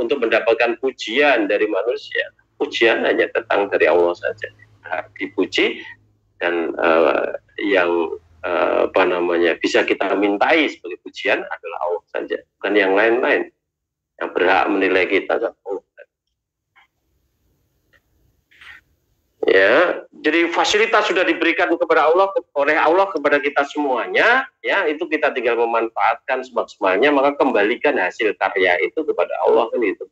Speaker 1: untuk mendapatkan pujian dari manusia. Pujian hanya datang dari Allah saja, dipuji dan yang bisa kita mintai sebagai pujian adalah Allah saja, bukan yang lain-lain. Yang berhak menilai kita adalah Allah. Ya, jadi fasilitas sudah diberikan kepada Allah oleh Allah kepada kita semuanya, ya, itu kita tinggal memanfaatkan semaksimalnya, maka kembalikan hasil karya itu kepada Allah kan itu.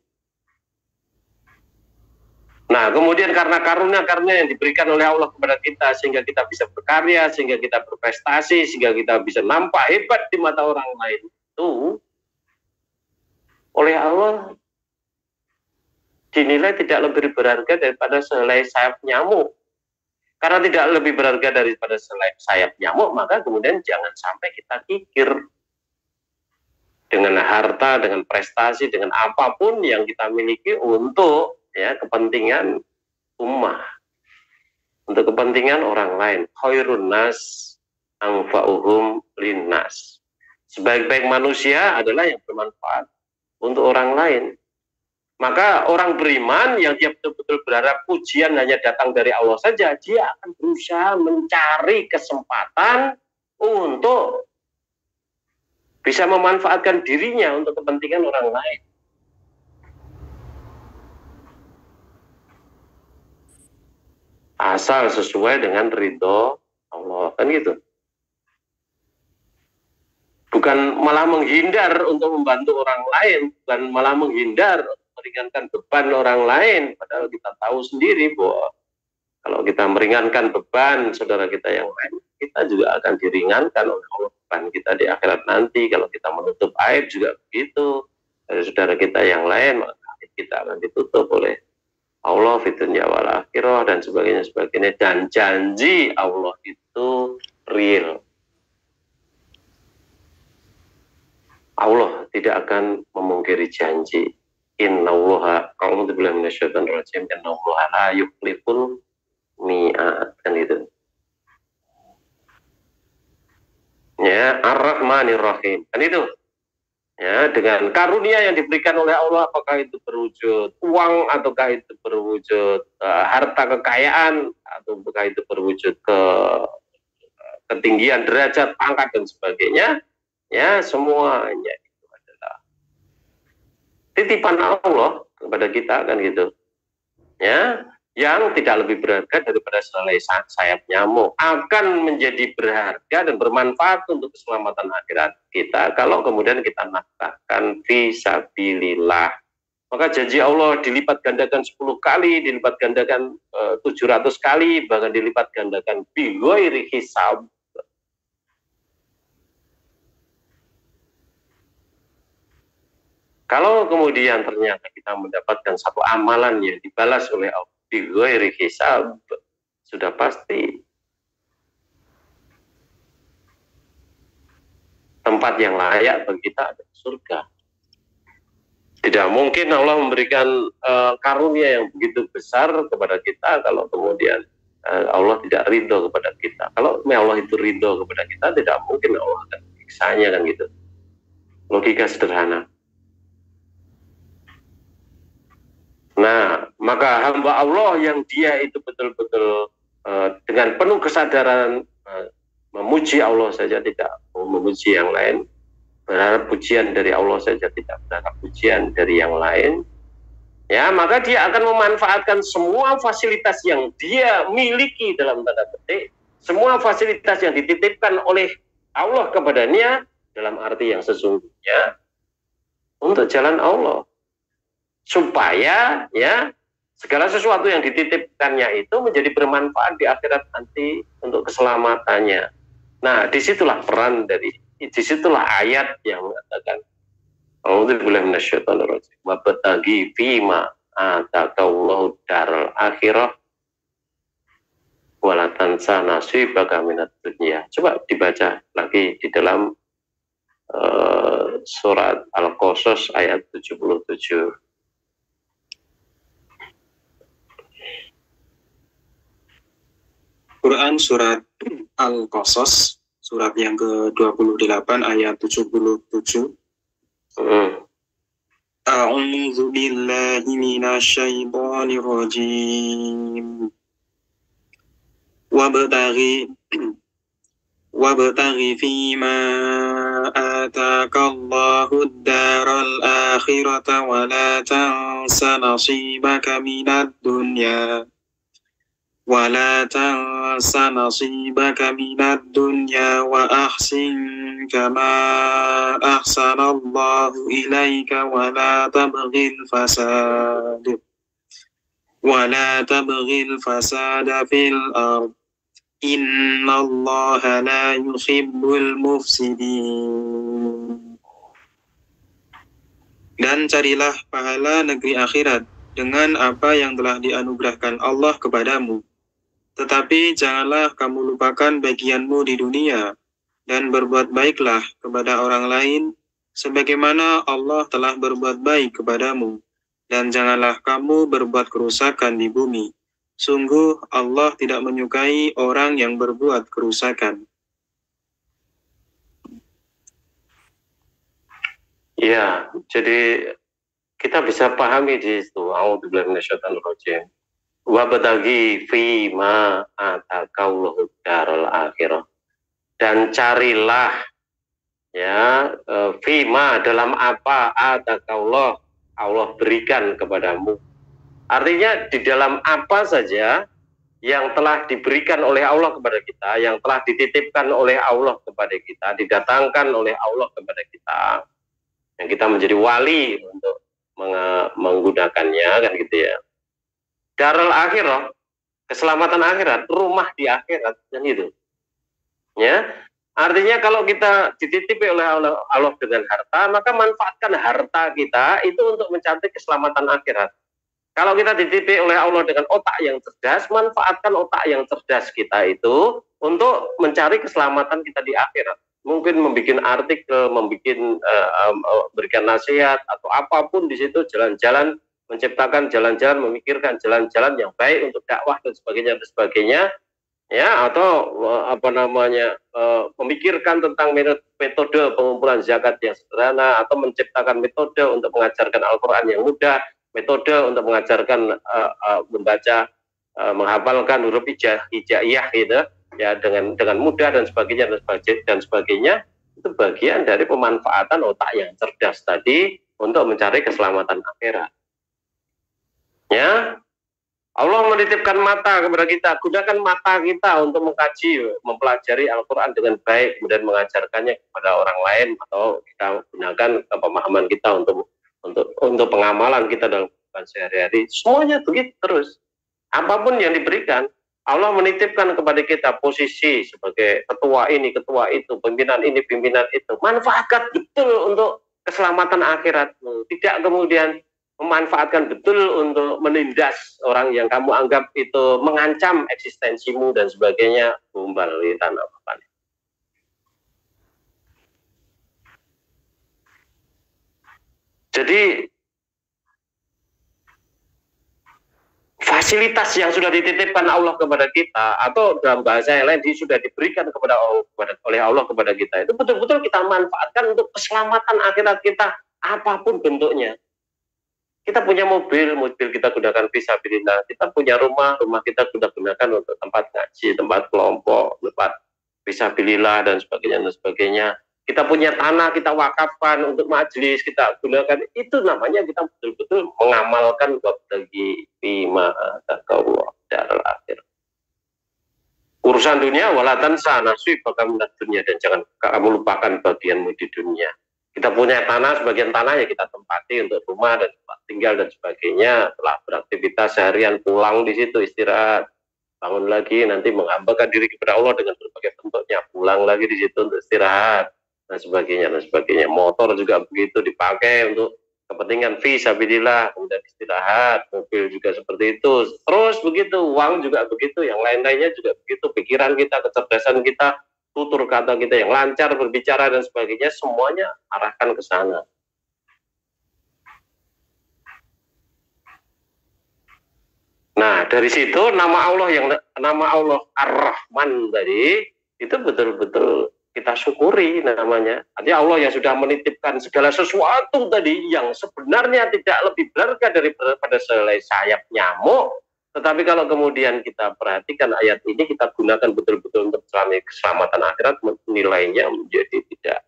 Speaker 1: Nah, kemudian karena karunia-karunia yang diberikan oleh Allah kepada kita sehingga kita bisa berkarya, sehingga kita berprestasi, sehingga kita bisa nampak hebat di mata orang lain itu oleh Allah dinilai tidak lebih berharga daripada sehelai sayap nyamuk. Karena tidak lebih berharga daripada sehelai sayap nyamuk, maka kemudian jangan sampai kita kikir dengan harta, dengan prestasi, dengan apapun yang kita miliki untuk, ya, kepentingan ummah, untuk kepentingan orang lain. Khairun nas anfa'uhum linnas. Sebaik-baik manusia adalah yang bermanfaat untuk orang lain. Maka orang beriman yang dia betul-betul berharap pujian hanya datang dari Allah saja, dia akan berusaha mencari kesempatan untuk bisa memanfaatkan dirinya untuk kepentingan orang lain. Asal sesuai dengan ridho Allah, kan gitu. Bukan malah menghindar untuk membantu orang lain, bukan malah menghindar meringankan beban orang lain, padahal kita tahu sendiri bahwa kalau kita meringankan beban saudara kita yang lain, kita juga akan diringankan oleh Allah beban kita di akhirat nanti. Kalau kita menutup aib juga begitu dari saudara kita yang lain, maka kita akan ditutup oleh Allah fi dunya wal akhirah dan sebagainya. Dan janji Allah itu real. Allah tidak akan memungkiri janji. Innallaha a'udzubillahi minasyaitonir rajim. Innallaha la yukhliful mi'ad, kan itu. Ya, Ar-Rahmanir Rahim. Kan itu. Ya, dengan karunia yang diberikan oleh Allah, apakah itu berwujud uang ataukah itu berwujud harta kekayaan ataukah itu berwujud ketinggian derajat, pangkat dan sebagainya, ya, semuanya itu adalah titipan Allah kepada kita kan gitu. Ya, yang tidak lebih berharga daripada sehelai sayap nyamuk, akan menjadi berharga dan bermanfaat untuk keselamatan akhirat kita kalau kemudian kita nafkahkan fisabilillah. Maka janji Allah dilipat gandakan 10 kali, dilipat gandakan 700 kali, bahkan dilipat gandakan bighairi hisab. Kalau kemudian ternyata kita mendapatkan satu amalan yang dibalas oleh Allah bighairi hisab, sudah pasti tempat yang layak bagi kita adalah surga. Tidak mungkin Allah memberikan karunia yang begitu besar kepada kita kalau kemudian Allah tidak ridho kepada kita. Kalau Allah itu ridho kepada kita, tidak mungkin Allah akan menyiksa-Nya, kan gitu. Logika sederhana. Nah, maka hamba Allah yang dia itu betul-betul dengan penuh kesadaran memuji Allah saja, tidak memuji yang lain, berharap pujian dari Allah saja, tidak berharap pujian dari yang lain, ya, maka dia akan memanfaatkan semua fasilitas yang dia miliki, dalam tanda petik, semua fasilitas yang dititipkan oleh Allah kepadanya, dalam arti yang sesungguhnya, untuk jalan Allah. Supaya ya segala sesuatu yang dititipkannya itu menjadi bermanfaat di akhirat nanti untuk keselamatannya. Nah, disitulah peran disitulah ayat yang mengatakan A'udzubillahi minasyaitonirrajim wa bataghi fima atakallahu daral akhirah wala tansa nasibaka minad dunya. Coba dibaca lagi di dalam surat Al-Qasas ayat 77.
Speaker 2: Quran surat Al-Qasas, surat yang ke-28 ayat 77. A'udzu billahi minasyaitonir rajim. Wabtaghi fima atakallahu ad-daral akhirata wa la tansa nasibaka minad dunya. ولا تنس نصيبك من الدنيا وأحسن كما أحسن الله إليك ولا تبغي الفساد في الأرض إن الله لا يحب المفسدين. Dan carilah pahala negeri akhirat dengan apa yang telah dianugerahkan Allah kepadamu. Tetapi janganlah kamu lupakan bagianmu di dunia, dan berbuat baiklah kepada orang lain, sebagaimana Allah telah berbuat baik kepadamu. Dan janganlah kamu berbuat kerusakan di bumi. Sungguh Allah tidak menyukai orang yang berbuat kerusakan.
Speaker 1: Ya, jadi kita bisa pahami di situ. A'udzubillahi minasyaitonir rajim. Wabtaghi fima atakallahu daral akhirah, dan carilah ya fima, dalam apa atakallah Allah berikan kepadamu. Artinya di dalam apa saja yang telah diberikan oleh Allah kepada kita, yang telah dititipkan oleh Allah kepada kita, didatangkan oleh Allah kepada kita, yang kita menjadi wali untuk menggunakannya, kan gitu ya. Darul akhirah, keselamatan akhirat, rumah di akhirat, dan itu. Ya, artinya kalau kita dititipi oleh Allah dengan harta, maka manfaatkan harta kita itu untuk mencapai keselamatan akhirat. Kalau kita dititipi oleh Allah dengan otak yang cerdas, manfaatkan otak yang cerdas kita itu untuk mencari keselamatan kita di akhirat. Mungkin membuat artikel, berikan nasihat atau apapun di situ, jalan-jalan, menciptakan jalan-jalan, memikirkan jalan-jalan yang baik untuk dakwah dan sebagainya, ya, atau memikirkan tentang metode pengumpulan zakat yang sederhana, atau menciptakan metode untuk mengajarkan Al-Quran yang mudah, metode untuk mengajarkan membaca, menghafalkan huruf hijaiyah gitu, ya, dengan mudah dan sebagainya, itu bagian dari pemanfaatan otak yang cerdas tadi untuk mencari keselamatan akhirat. Ya, Allah menitipkan mata kepada kita, gunakan mata kita untuk mengkaji, mempelajari Al-Quran dengan baik, kemudian mengajarkannya kepada orang lain, atau kita gunakan pemahaman kita untuk pengamalan kita dalam kehidupan sehari-hari. Semuanya begitu terus. Apapun yang diberikan, Allah menitipkan kepada kita posisi sebagai ketua ini, ketua itu, pimpinan ini, pimpinan itu. Manfaatkan betul untuk keselamatan akhiratmu. Tidak kemudian memanfaatkan betul untuk menindas orang yang kamu anggap itu mengancam eksistensimu dan sebagainya, gombal di tanah apa. Jadi fasilitas yang sudah dititipkan Allah kepada kita, atau dalam bahasa yang lain sudah diberikan kepada Allah, oleh Allah kepada kita, itu betul-betul kita manfaatkan untuk keselamatan akhirat kita, apapun bentuknya. Kita punya mobil kita gunakan fisabilillah. Kita punya rumah kita sudah gunakan untuk tempat ngaji, tempat kelompok, tempat fisabilillah dan sebagainya dan sebagainya. Kita punya tanah, kita wakafkan untuk majelis, kita gunakan. Itu namanya kita betul-betul mengamalkan wabtaghi fima ataqallah darul akhir. Urusan dunia wala tansa nasibaka minad dunya, dan jangan kamu lupakan bagianmu di dunia. Kita punya tanah, sebagian tanah ya kita tempati untuk rumah dan tempat tinggal dan sebagainya. Setelah beraktivitas seharian, pulang di situ istirahat, bangun lagi, nanti menghambakan diri kepada Allah dengan berbagai bentuknya, pulang lagi di situ untuk istirahat dan sebagainya dan sebagainya. Motor juga begitu, dipakai untuk kepentingan fisabilillah, kemudian istirahat. Mobil juga seperti itu, terus begitu. Uang juga begitu, yang lain-lainnya juga begitu. Pikiran kita, kecerdasan kita, tutur kata kita yang lancar, berbicara dan sebagainya, semuanya arahkan ke sana. Nah, dari situ nama Allah Ar-Rahman tadi itu betul-betul kita syukuri namanya. Artinya Allah yang sudah menitipkan segala sesuatu tadi yang sebenarnya tidak lebih berharga daripada selai sayap nyamuk. Tetapi kalau kemudian kita perhatikan ayat ini, kita gunakan betul-betul untuk keselamatan akhirat, nilainya menjadi tidak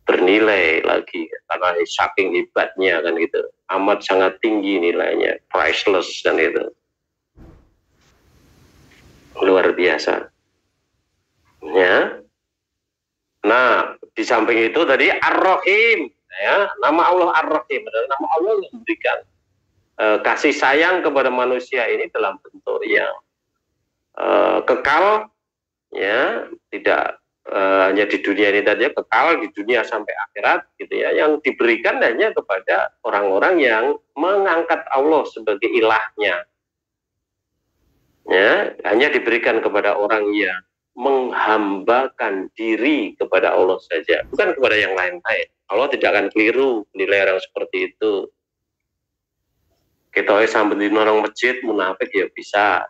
Speaker 1: bernilai lagi, karena saking hebatnya kan gitu, amat sangat tinggi nilainya, priceless kan itu, luar biasa. Ya. Nah, di samping itu tadi Ar-Rahim, ya, nama Allah Ar-Rahim adalah nama Allah yang memberikan kasih sayang kepada manusia ini dalam bentuk yang kekal, ya, tidak hanya di dunia ini tadi, kekal di dunia sampai akhirat gitu ya, yang diberikan hanya kepada orang-orang yang mengangkat Allah sebagai ilahnya, ya, hanya diberikan kepada orang yang menghambakan diri kepada Allah saja, bukan kepada yang lain-lain. Allah tidak akan keliru menilai orang seperti itu. Kita sampai di orang masjid munafik ya bisa,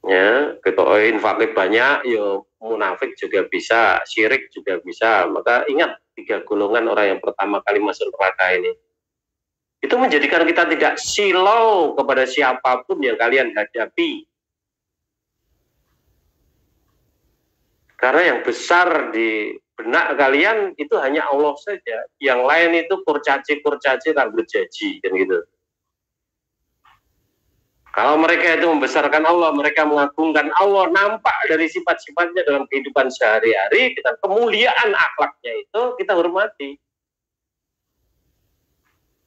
Speaker 1: ya, kita infaknya banyak ya munafik juga bisa, syirik juga bisa. Maka ingat 3 golongan orang yang pertama kali masuk neraka ini, itu menjadikan kita tidak silau kepada siapapun yang kalian hadapi, karena yang besar di benak kalian itu hanya Allah saja. Yang lain itu kurcaci rambut jaji kan gitu. Kalau mereka itu membesarkan Allah, mereka mengagungkan Allah, nampak dari sifat-sifatnya dalam kehidupan sehari-hari, kita kemuliaan akhlaknya itu kita hormati.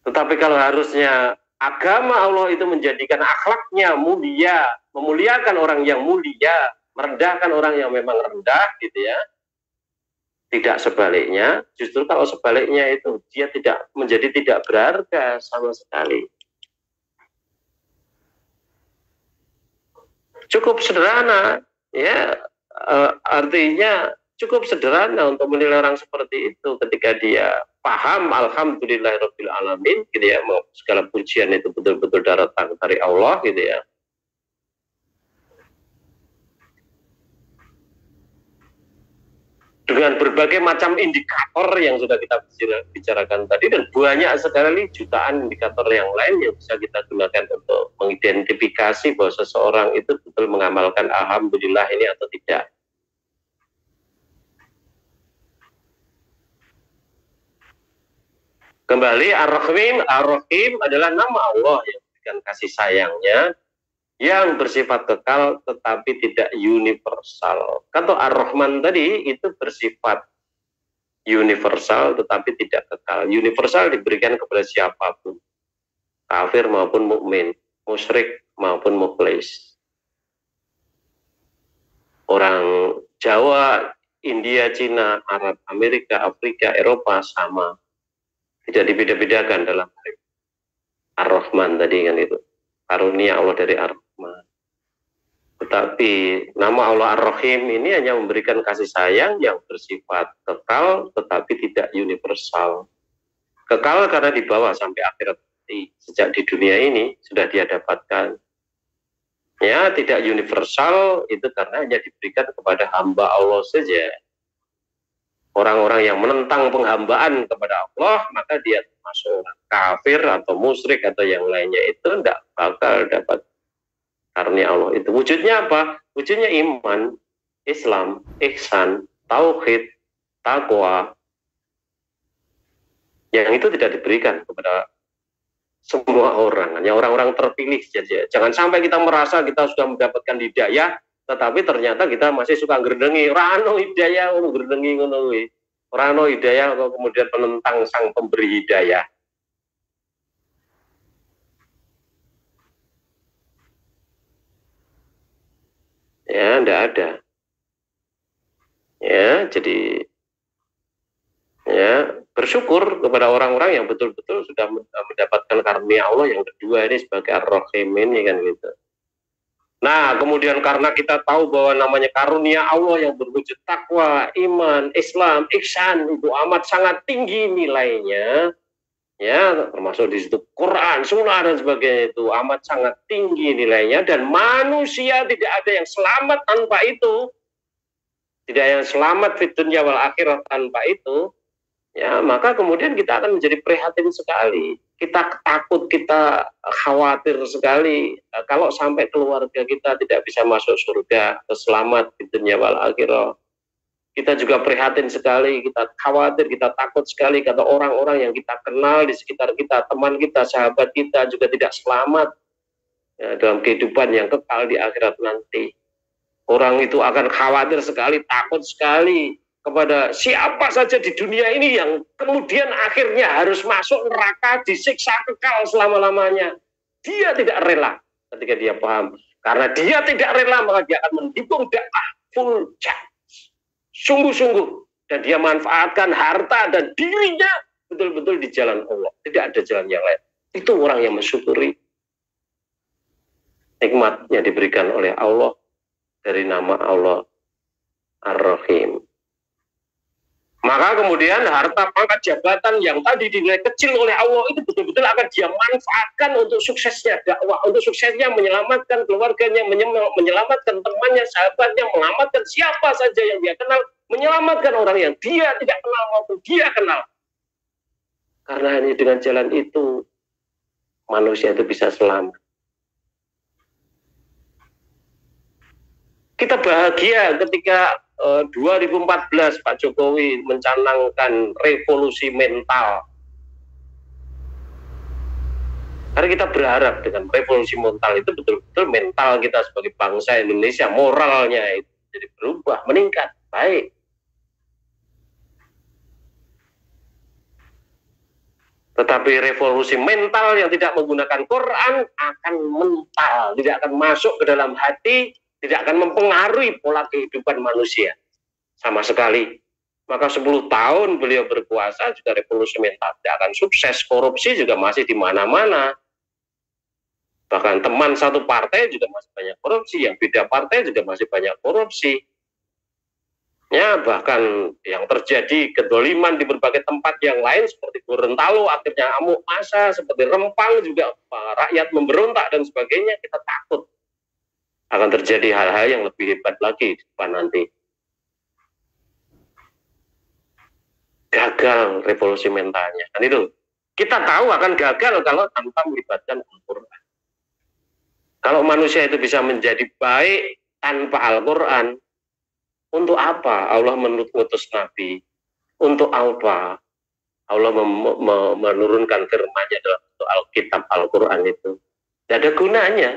Speaker 1: Tetapi kalau harusnya agama Allah itu menjadikan akhlaknya mulia, memuliakan orang yang mulia, merendahkan orang yang memang rendah gitu ya, tidak sebaliknya. Justru kalau sebaliknya itu dia menjadi tidak berharga sama sekali. Cukup sederhana, ya, artinya cukup sederhana untuk menilai orang seperti itu ketika dia paham alhamdulillahirabbil alamin gitu ya, segala pujian itu betul-betul datang dari Allah gitu ya. Dengan berbagai macam indikator yang sudah kita bicarakan tadi, dan banyak sekali jutaan indikator yang lain yang bisa kita gunakan untuk mengidentifikasi bahwa seseorang itu betul mengamalkan alhamdulillah ini atau tidak. Kembali Ar-Rahim adalah nama Allah yang memberikan kasih sayangnya yang bersifat kekal tetapi tidak universal. Kata Ar-Rahman tadi itu bersifat universal tetapi tidak kekal. Universal diberikan kepada siapapun, kafir maupun mukmin, musyrik maupun mukhlis. Orang Jawa, India, Cina, Arab, Amerika, Afrika, Eropa sama. Tidak dibeda-bedakan dalam Ar-Rahman tadi kan itu. Karunia Allah dari Ar-Rahman. Tetapi nama Allah Ar-Rahim ini hanya memberikan kasih sayang yang bersifat kekal tetapi tidak universal. Kekal karena dibawa sampai akhirat. Sejak di dunia ini sudah dia dapatkan. Ya, tidak universal itu karena hanya diberikan kepada hamba Allah saja. Orang-orang yang menentang penghambaan kepada Allah, maka dia termasuk orang kafir atau musyrik atau yang lainnya itu tidak bakal dapat karunia Allah itu. Wujudnya apa? Wujudnya iman, Islam, ihsan, tauhid, takwa. Yang itu tidak diberikan kepada semua orang, hanya orang-orang terpilih saja. Jangan sampai kita merasa kita sudah mendapatkan hidayah, tetapi ternyata kita masih suka gerdengi. Rano hidayah, gerdengi ngono kuwi. Rano hidayah kemudian penentang sang pemberi hidayah. Ya, enggak ada. Ya, jadi ya bersyukur kepada orang-orang yang betul-betul sudah mendapatkan karunia Allah yang kedua ini sebagai Ar-Rahim ini kan gitu. Nah, kemudian karena kita tahu bahwa namanya karunia Allah yang berwujud takwa, iman, Islam, ihsan itu amat sangat tinggi nilainya, ya termasuk di situ Quran, Sunnah dan sebagainya itu amat sangat tinggi nilainya dan manusia tidak ada yang selamat tanpa itu, tidak ada yang selamat di dunia wal akhirat tanpa itu. Ya, maka kemudian kita akan menjadi prihatin sekali. Kita takut, kita khawatir sekali kalau sampai keluarga kita tidak bisa masuk surga, selamat di dunia wal akhirah. Kita juga prihatin sekali, kita khawatir, kita takut sekali kata orang-orang yang kita kenal di sekitar kita, teman kita, sahabat kita juga tidak selamat ya, dalam kehidupan yang kekal di akhirat nanti. Orang itu akan khawatir sekali, takut sekali kepada siapa saja di dunia ini yang kemudian akhirnya harus masuk neraka, disiksa kekal selama-lamanya. Dia tidak rela ketika dia paham. Karena dia tidak rela, maka dia akan mendukung dakwah full charge, sungguh-sungguh. Dan dia manfaatkan harta dan dirinya betul-betul di jalan Allah. Tidak ada jalan yang lain. Itu orang yang mensyukuri nikmat yang diberikan oleh Allah dari nama Allah Ar-Rahim. Maka kemudian harta pangkat jabatan yang tadi dinilai kecil oleh Allah itu betul-betul akan dia manfaatkan untuk suksesnya dakwah, untuk suksesnya menyelamatkan keluarganya, menyelamatkan temannya, sahabatnya, menyelamatkan siapa saja yang dia kenal, menyelamatkan orang yang dia tidak kenal maupun dia kenal. Karena hanya dengan jalan itu manusia itu bisa selamat. Kita bahagia ketika 2014 Pak Jokowi mencanangkan revolusi mental. Karena kita berharap dengan revolusi mental itu betul-betul mental kita sebagai bangsa Indonesia, moralnya itu jadi berubah, meningkat, baik. Tetapi revolusi mental yang tidak menggunakan Quran akan mental, tidak akan masuk ke dalam hati, tidak akan mempengaruhi pola kehidupan manusia sama sekali. Maka 10 tahun beliau berkuasa juga revolusi mental tidak akan sukses. Korupsi juga masih di mana-mana. Bahkan teman satu partai juga masih banyak korupsi, yang beda partai juga masih banyak korupsi. Ya, bahkan yang terjadi kedoliman di berbagai tempat yang lain seperti Gorontalo akhirnya amuk massa, seperti Rempang juga rakyat memberontak dan sebagainya. Kita takut akan terjadi hal-hal yang lebih hebat lagi di depan nanti. Gagal revolusi mentalnya. Kan itu. Kita tahu akan gagal kalau tanpa melibatkan Al-Quran. Kalau manusia itu bisa menjadi baik tanpa Al-Quran, untuk apa Allah mengutus Nabi? Untuk apa Allah menurunkan firman-Nya dalam Alkitab Al-Quran itu? Tidak ada gunanya.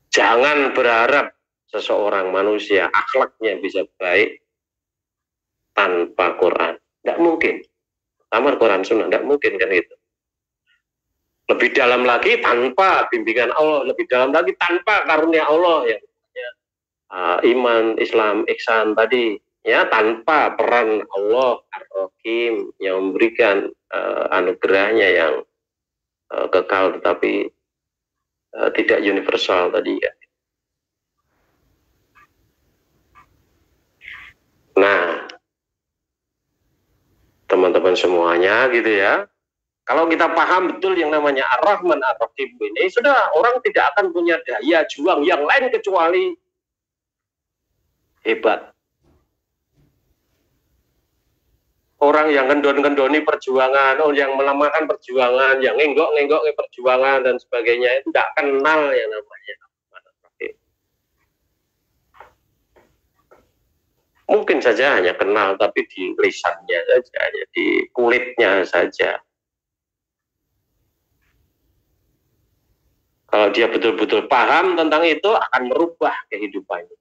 Speaker 1: Jangan berharap seseorang manusia akhlaknya bisa baik tanpa Quran. Tidak mungkin. Tanpa Quran Sunnah, tidak mungkin kan itu. Lebih dalam lagi tanpa bimbingan Allah, lebih dalam lagi tanpa karunia Allah yang iman, Islam, ihsan tadi, ya, tanpa peran Allah Ar-Rahim yang memberikan anugerahnya yang kekal tetapi tidak universal tadi ya. Nah, teman-teman semuanya gitu ya. Kalau kita paham betul yang namanya Ar-Rahman Ar-Rahim ini, sudah orang tidak akan punya daya juang yang lain kecuali hebat. Orang yang kendon-kendoni perjuangan, yang melemahkan perjuangan, yang ngenggok-ngenggok perjuangan dan sebagainya, itu tidak kenal yang namanya Ar-Rahim. Mungkin saja hanya kenal, tapi di lisannya saja, di kulitnya saja. Kalau dia betul-betul paham tentang itu, akan merubah kehidupannya.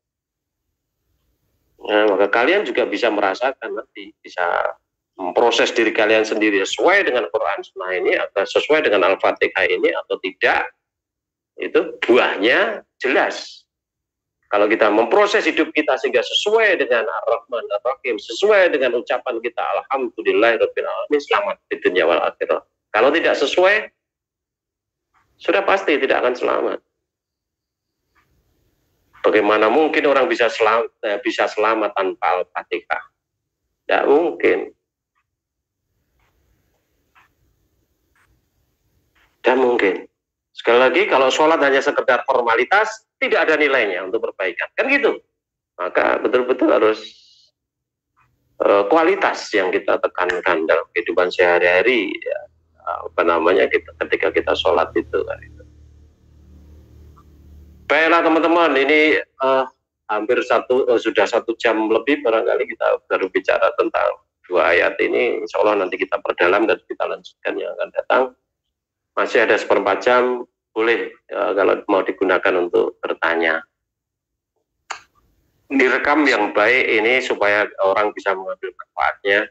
Speaker 1: Nah, maka kalian juga bisa merasakan nanti, bisa memproses diri kalian sendiri sesuai dengan Quran Sunnah ini, atau sesuai dengan Al-Fatihah ini atau tidak. Itu buahnya jelas. Kalau kita memproses hidup kita sehingga sesuai dengan Ar-Rahman Ar-Rahim, sesuai dengan ucapan kita Alhamdulillahirabbil alamin, selamat di dunia wal akhirah. Kalau tidak sesuai, sudah pasti tidak akan selamat. Bagaimana mungkin orang bisa selamat tanpa Al-Fatihah? Tidak mungkin. Tidak mungkin. Sekali lagi, kalau sholat hanya sekedar formalitas, tidak ada nilainya untuk perbaikan. Kan gitu. Maka betul-betul harus kualitas yang kita tekankan dalam kehidupan sehari-hari, ya, ketika kita sholat itu kan itu. Baiklah teman-teman, ini hampir sudah 1 jam lebih barangkali kita baru bicara tentang 2 ayat ini. Insya Allah nanti kita perdalam dan kita lanjutkan yang akan datang. Masih ada 1/4 jam, boleh kalau mau digunakan untuk bertanya. Direkam yang baik ini supaya orang bisa mengambil manfaatnya.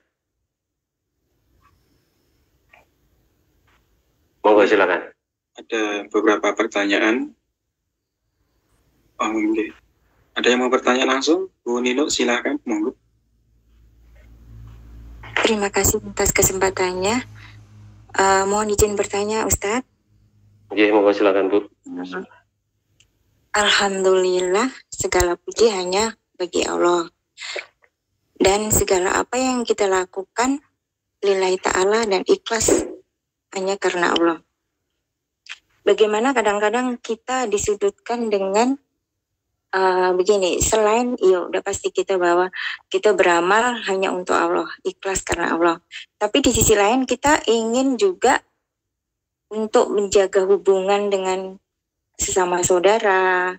Speaker 1: Monggo silakan.
Speaker 2: Ada beberapa pertanyaan. Oh, okay. Ada yang mau bertanya langsung? Bu Nino, silakan. Monggo.
Speaker 3: Terima kasih atas kesempatannya. Mohon izin bertanya, Ustadz.
Speaker 1: Iya, monggo silakan, Bu.
Speaker 3: Alhamdulillah, segala puji hanya bagi Allah. Dan segala apa yang kita lakukan lillahi ta'ala dan ikhlas hanya karena Allah. Bagaimana kadang-kadang kita disudutkan dengan begini, selain ya udah pasti kita bahwa kita beramal hanya untuk Allah, ikhlas karena Allah. Tapi di sisi lain kita ingin juga untuk menjaga hubungan dengan sesama saudara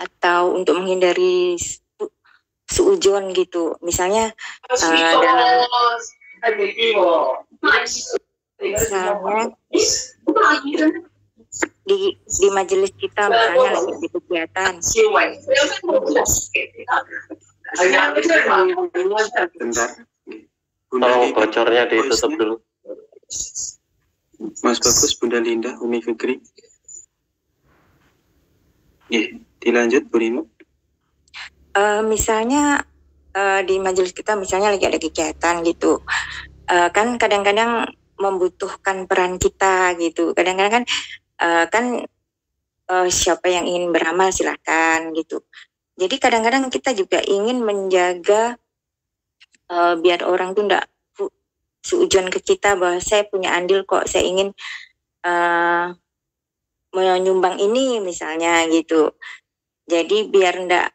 Speaker 3: atau untuk menghindari suudzon gitu. Misalnya di majelis kita misalnya lagi di kegiatan.
Speaker 2: Bentar.
Speaker 1: Tolong bocornya ditutup dulu.
Speaker 2: Mas Bagus, Bunda Linda, Umi Fikri. Dilanjut, Bu Nino.
Speaker 3: Misalnya di majelis kita misalnya lagi ada kegiatan gitu. Kan kadang-kadang membutuhkan peran kita gitu. Kadang-kadang kan siapa yang ingin beramal silakan gitu. Jadi kadang-kadang kita juga ingin menjaga biar orang tuh enggak suudzon ke kita bahwa saya punya andil kok, saya ingin menyumbang ini misalnya gitu. Jadi biar enggak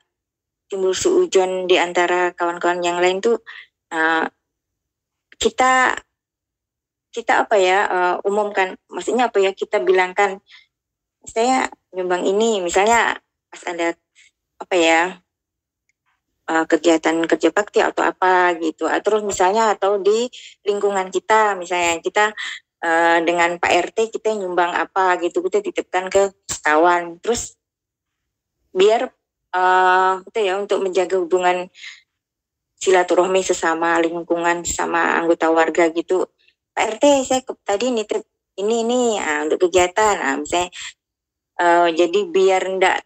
Speaker 3: timbul suudzon di antara kawan-kawan yang lain tuh kita umumkan, maksudnya kita bilangkan saya nyumbang ini misalnya pas ada kegiatan kerja bakti atau apa gitu, terus misalnya atau di lingkungan kita misalnya kita dengan Pak RT kita nyumbang apa gitu, kita titipkan ke kawan. Terus biar gitu ya, untuk menjaga hubungan silaturahmi sesama lingkungan, sama anggota warga gitu. Pak RT, saya tadi nitip ini untuk kegiatan, misalnya jadi biar enggak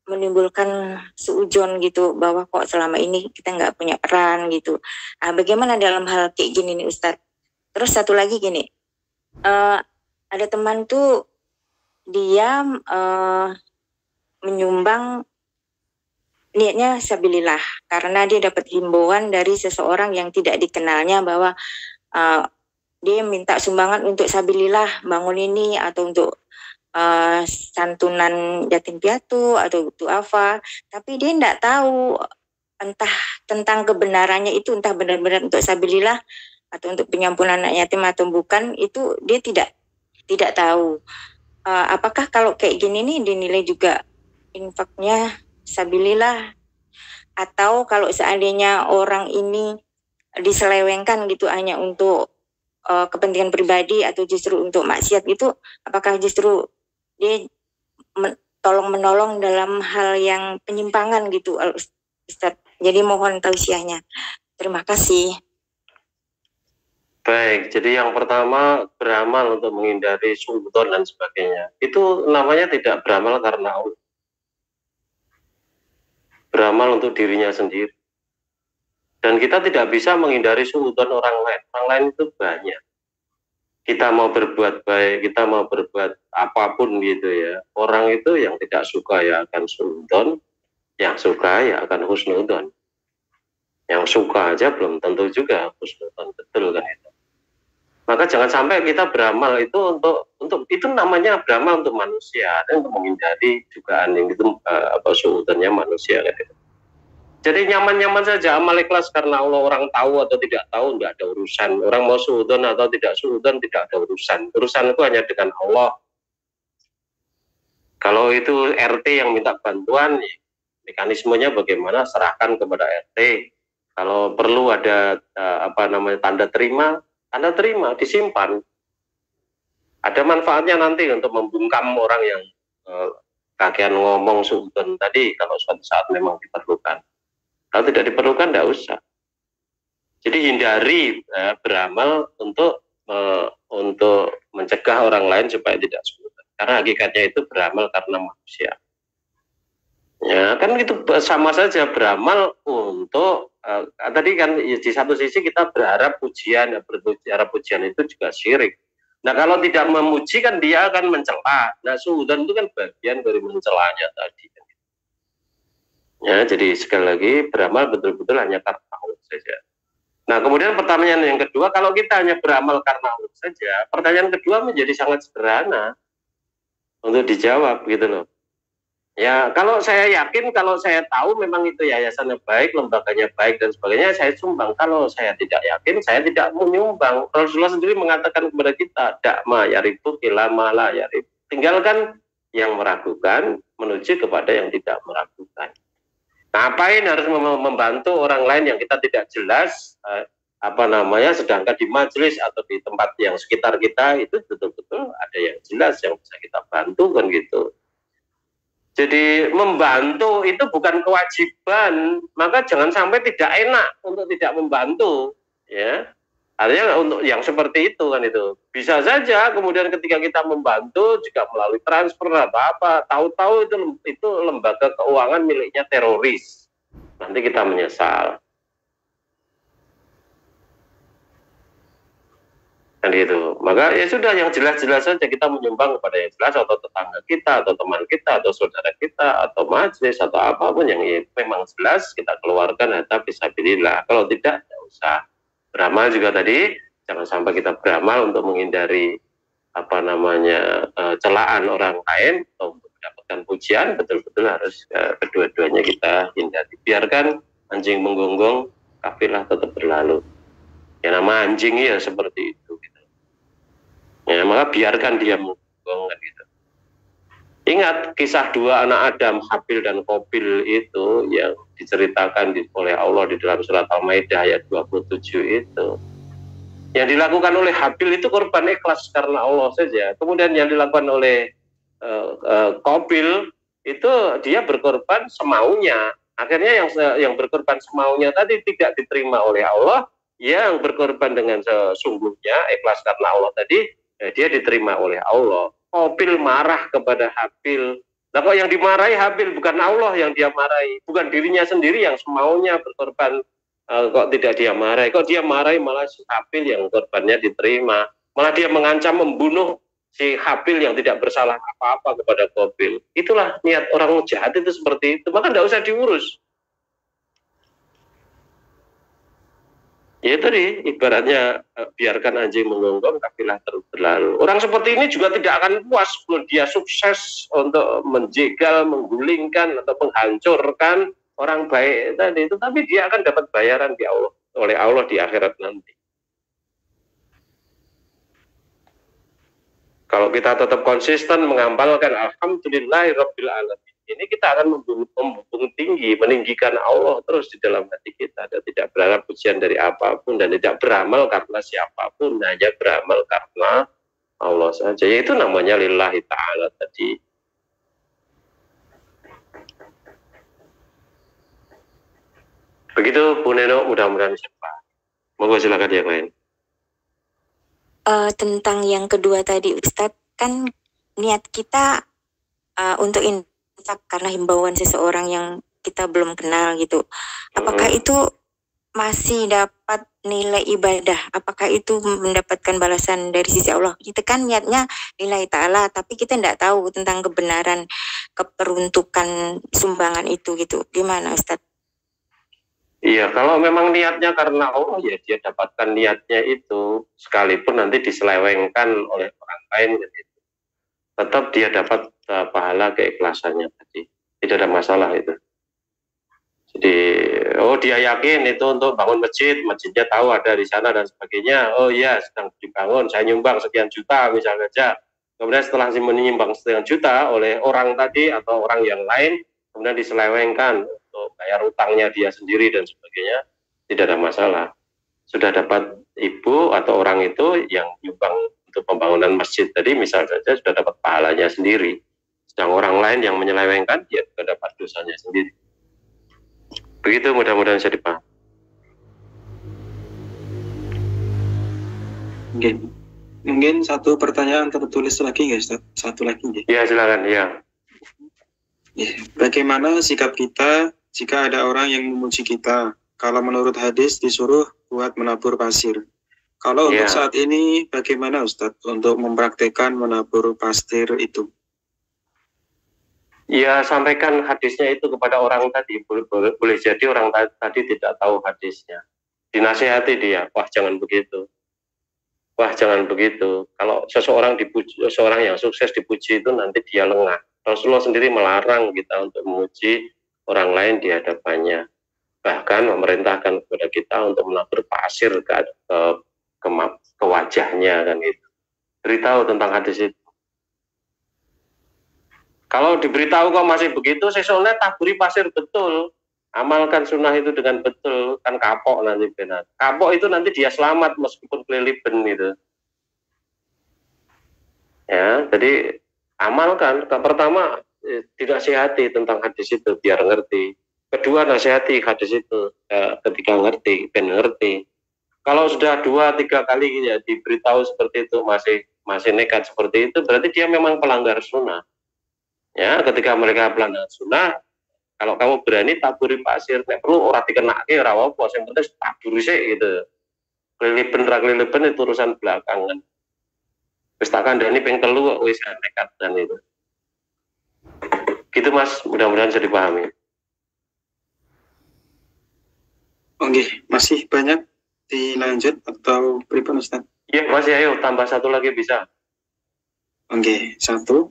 Speaker 3: menimbulkan seujon gitu bahwa kok selama ini kita nggak punya peran gitu. Bagaimana dalam hal kayak gini nih Ustadz? Terus satu lagi gini, ada teman tuh dia menyumbang niatnya sabilillah karena dia dapat himbauan dari seseorang yang tidak dikenalnya bahwa dia minta sumbangan untuk sabilillah, bangun ini atau untuk santunan yatim piatu atau itu apa, tapi dia tidak tahu entah tentang kebenarannya itu, entah benar-benar untuk sabilillah atau untuk penyampunan anak yatim atau bukan, itu dia tidak tahu. Apakah kalau kayak gini nih dinilai juga infaknya sabilillah, atau kalau seandainya orang ini diselewengkan gitu hanya untuk kepentingan pribadi atau justru untuk maksiat gitu, apakah justru dia tolong menolong dalam hal yang penyimpangan gitu, Ustaz? Jadi mohon tausiahnya. Terima kasih.
Speaker 1: Baik, jadi yang pertama beramal untuk menghindari suudzon dan sebagainya. Itu namanya tidak beramal karena Allah. Beramal untuk dirinya sendiri. Dan kita tidak bisa menghindari suudzon orang lain. Orang lain itu banyak. Kita mau berbuat baik, kita mau berbuat apapun gitu ya. Orang itu yang tidak suka ya akan suudzon, yang suka ya akan husnudzon. Yang suka aja belum tentu juga husnudzon, betul kan itu. Maka jangan sampai kita beramal itu untuk itu namanya beramal untuk manusia dan untuk menghindari dugaan yang itu suudzonnya manusia kan itu. Jadi nyaman-nyaman saja amal ikhlas karena Allah, orang tahu atau tidak tahu tidak ada urusan. Orang mau suudzon atau tidak suudzon tidak ada urusan. Urusan itu hanya dengan Allah. Kalau itu RT yang minta bantuan, mekanismenya bagaimana, serahkan kepada RT. Kalau perlu ada tanda terima, disimpan. Ada manfaatnya nanti untuk membungkam orang yang kakean ngomong suudzon tadi kalau suatu saat memang diperlukan. Kalau tidak diperlukan, tidak usah. Jadi hindari beramal untuk mencegah orang lain supaya tidak suudzon. Karena hakikatnya itu beramal karena manusia. Ya kan itu sama saja beramal untuk tadi kan di satu sisi kita berharap pujian, berharap pujian itu juga syirik. Nah kalau tidak memuji kan dia akan mencela. Nah suudzon itu kan bagian dari mencelanya tadi. Ya, jadi sekali lagi beramal betul-betul hanya karena Allah saja. Nah, kemudian pertanyaan yang kedua, kalau kita hanya beramal karena Allah saja, pertanyaan kedua menjadi sangat sederhana untuk dijawab gitu loh. Ya, kalau saya yakin, kalau saya tahu memang itu yayasannya baik, lembaganya baik dan sebagainya, saya sumbang. Kalau saya tidak yakin, saya tidak menyumbang. Rasulullah sendiri mengatakan kepada kita, dakma yaribu ila ma la yarib. Tinggalkan yang meragukan menuju kepada yang tidak meragukan. Ngapain harus membantu orang lain yang kita tidak jelas sedangkan di majelis atau di tempat yang sekitar kita itu betul-betul ada yang jelas yang bisa kita bantu kan gitu. Jadi membantu itu bukan kewajiban, maka jangan sampai tidak enak untuk tidak membantu, ya. Artinya untuk yang seperti itu kan itu bisa saja kemudian ketika kita membantu juga melalui transfer atau apa, tahu-tahu itu lembaga keuangan miliknya teroris, nanti kita menyesal kan itu. Maka ya sudah, yang jelas-jelas saja kita menyumbang kepada yang jelas, atau tetangga kita atau teman kita atau saudara kita atau majelis atau apapun yang memang jelas kita keluarkan hatta fisabilillah. Kalau tidak, tidak usah. Beramal juga tadi, jangan sampai kita beramal untuk menghindari celaan orang lain atau untuk mendapatkan pujian. Betul-betul harus kedua-duanya kita hindari. Biarkan anjing menggonggong, kafilah tetap berlalu. Ya nama anjing ya seperti itu. Gitu. Ya maka biarkan dia menggonggong gitu. Ingat kisah dua anak Adam, Habil dan Qabil itu yang diceritakan oleh Allah di dalam surat Al-Maidah ayat 27 itu. Yang dilakukan oleh Habil itu korban ikhlas karena Allah saja. Kemudian yang dilakukan oleh Qabil itu dia berkorban semaunya. Akhirnya yang berkorban semaunya tadi tidak diterima oleh Allah. Yang berkorban dengan sesungguhnya ikhlas karena Allah tadi, dia diterima oleh Allah. Qabil marah kepada Habil. Nah, kok yang dimarahi Habil bukan Allah yang dia marahi, bukan dirinya sendiri yang semaunya berkorban. Kok tidak dia marahi, kok dia marahi malah si Habil yang korbannya diterima, malah dia mengancam membunuh si Habil yang tidak bersalah apa-apa kepada Qabil. Itulah niat orang jahat itu seperti itu, maka tidak usah diurus. Ya tadi ibaratnya biarkan anjing menggonggong kafilah terus berlalu. Orang seperti ini juga tidak akan puas kalau dia sukses untuk menjegal, menggulingkan atau menghancurkan orang baik tadi itu, tapi dia akan dapat bayaran di Allah, oleh Allah di akhirat nanti. Kalau kita tetap konsisten mengamalkan alhamdulillahirabbil alamin, ini kita akan membung tinggi, meninggikan Allah terus di dalam hati kita, dan tidak berharap pujian dari apapun, dan tidak beramal karena siapapun, hanya beramal karena Allah saja. Yaitu namanya lillahi ta'ala tadi. Begitu Bu Neno, mudah-mudahan cepat. Monggo silakan yang lain.
Speaker 3: Tentang yang kedua tadi Ustadz, kan niat kita untuk infak karena himbauan seseorang yang kita belum kenal gitu. Apakah itu masih dapat nilai ibadah? Apakah itu mendapatkan balasan dari sisi Allah? Kita kan niatnya lillahi ta'ala, tapi kita tidak tahu tentang kebenaran, keperuntukan sumbangan itu gitu. Gimana Ustadz?
Speaker 1: Iya, kalau memang niatnya karena Allah, ya dia dapatkan niatnya itu, sekalipun nanti diselewengkan oleh orang lain gitu. Tetap dia dapat pahala keikhlasannya tadi. Tidak ada masalah itu. Jadi, dia yakin itu untuk bangun masjid, masjidnya tahu ada di sana dan sebagainya. Oh iya, sedang dibangun, saya nyumbang sekian juta misalnya saja. Kemudian setelah menyumbang sekian juta oleh orang tadi atau orang yang lain, kemudian diselewengkan untuk bayar utangnya dia sendiri dan sebagainya, tidak ada masalah. Sudah dapat ibu atau orang itu yang nyumbang untuk pembangunan masjid tadi misalnya saja, sudah dapat pahalanya sendiri. Sedang orang lain yang menyelewengkan, dia juga dapat dosanya sendiri. Begitu, mudah-mudahan bisa dipahami.
Speaker 2: Mungkin satu pertanyaan tertulis lagi nggak Ustaz? Satu lagi ya.
Speaker 1: Ya silakan ya.
Speaker 2: Bagaimana sikap kita jika ada orang yang memuji kita? Kalau menurut hadis disuruh buat menabur pasir. Kalau untuk saat ini bagaimana Ustadz untuk mempraktekkan menabur pasir itu?
Speaker 1: Ya, sampaikan hadisnya itu kepada orang tadi. Boleh jadi orang tadi tidak tahu hadisnya. Dinasihati dia, wah jangan begitu. Wah jangan begitu. Kalau seseorang dipuji, seseorang yang sukses dipuji itu nanti dia lengah. Rasulullah sendiri melarang kita untuk memuji orang lain di hadapannya. Bahkan memerintahkan kepada kita untuk menabur pasir ke wajahnya kan gitu. Beritahu tentang hadis itu. Kalau diberitahu kok masih begitu, sesuatu taburi pasir betul. Amalkan sunnah itu dengan betul, kan kapok nanti benar. Kapok itu nanti dia selamat meskipun kelilipan itu. Ya, jadi amalkan. Pertama, dinasihati tentang hadis itu biar ngerti. Kedua, nasihati hadis itu ketika ngerti, ben ngerti. Kalau sudah 2-3 kali ya diberitahu seperti itu masih nekat seperti itu, berarti dia memang pelanggar sunnah. Ya, ketika mereka pelanggar sunnah, kalau kamu berani taburi pasir, nek perlu ora dikenake ora apa, sing penting taburi sik gitu. Kelilipen itu urusan belakangan. Wis tak kandhani ping 3 kok wis nekat dan itu. Gitu Mas, mudah-mudahan bisa dipahami.
Speaker 2: Oke, masih banyak dilanjut atau pripun Ustaz?
Speaker 1: Iya, masih ayo tambah satu lagi bisa.
Speaker 2: Oke, satu.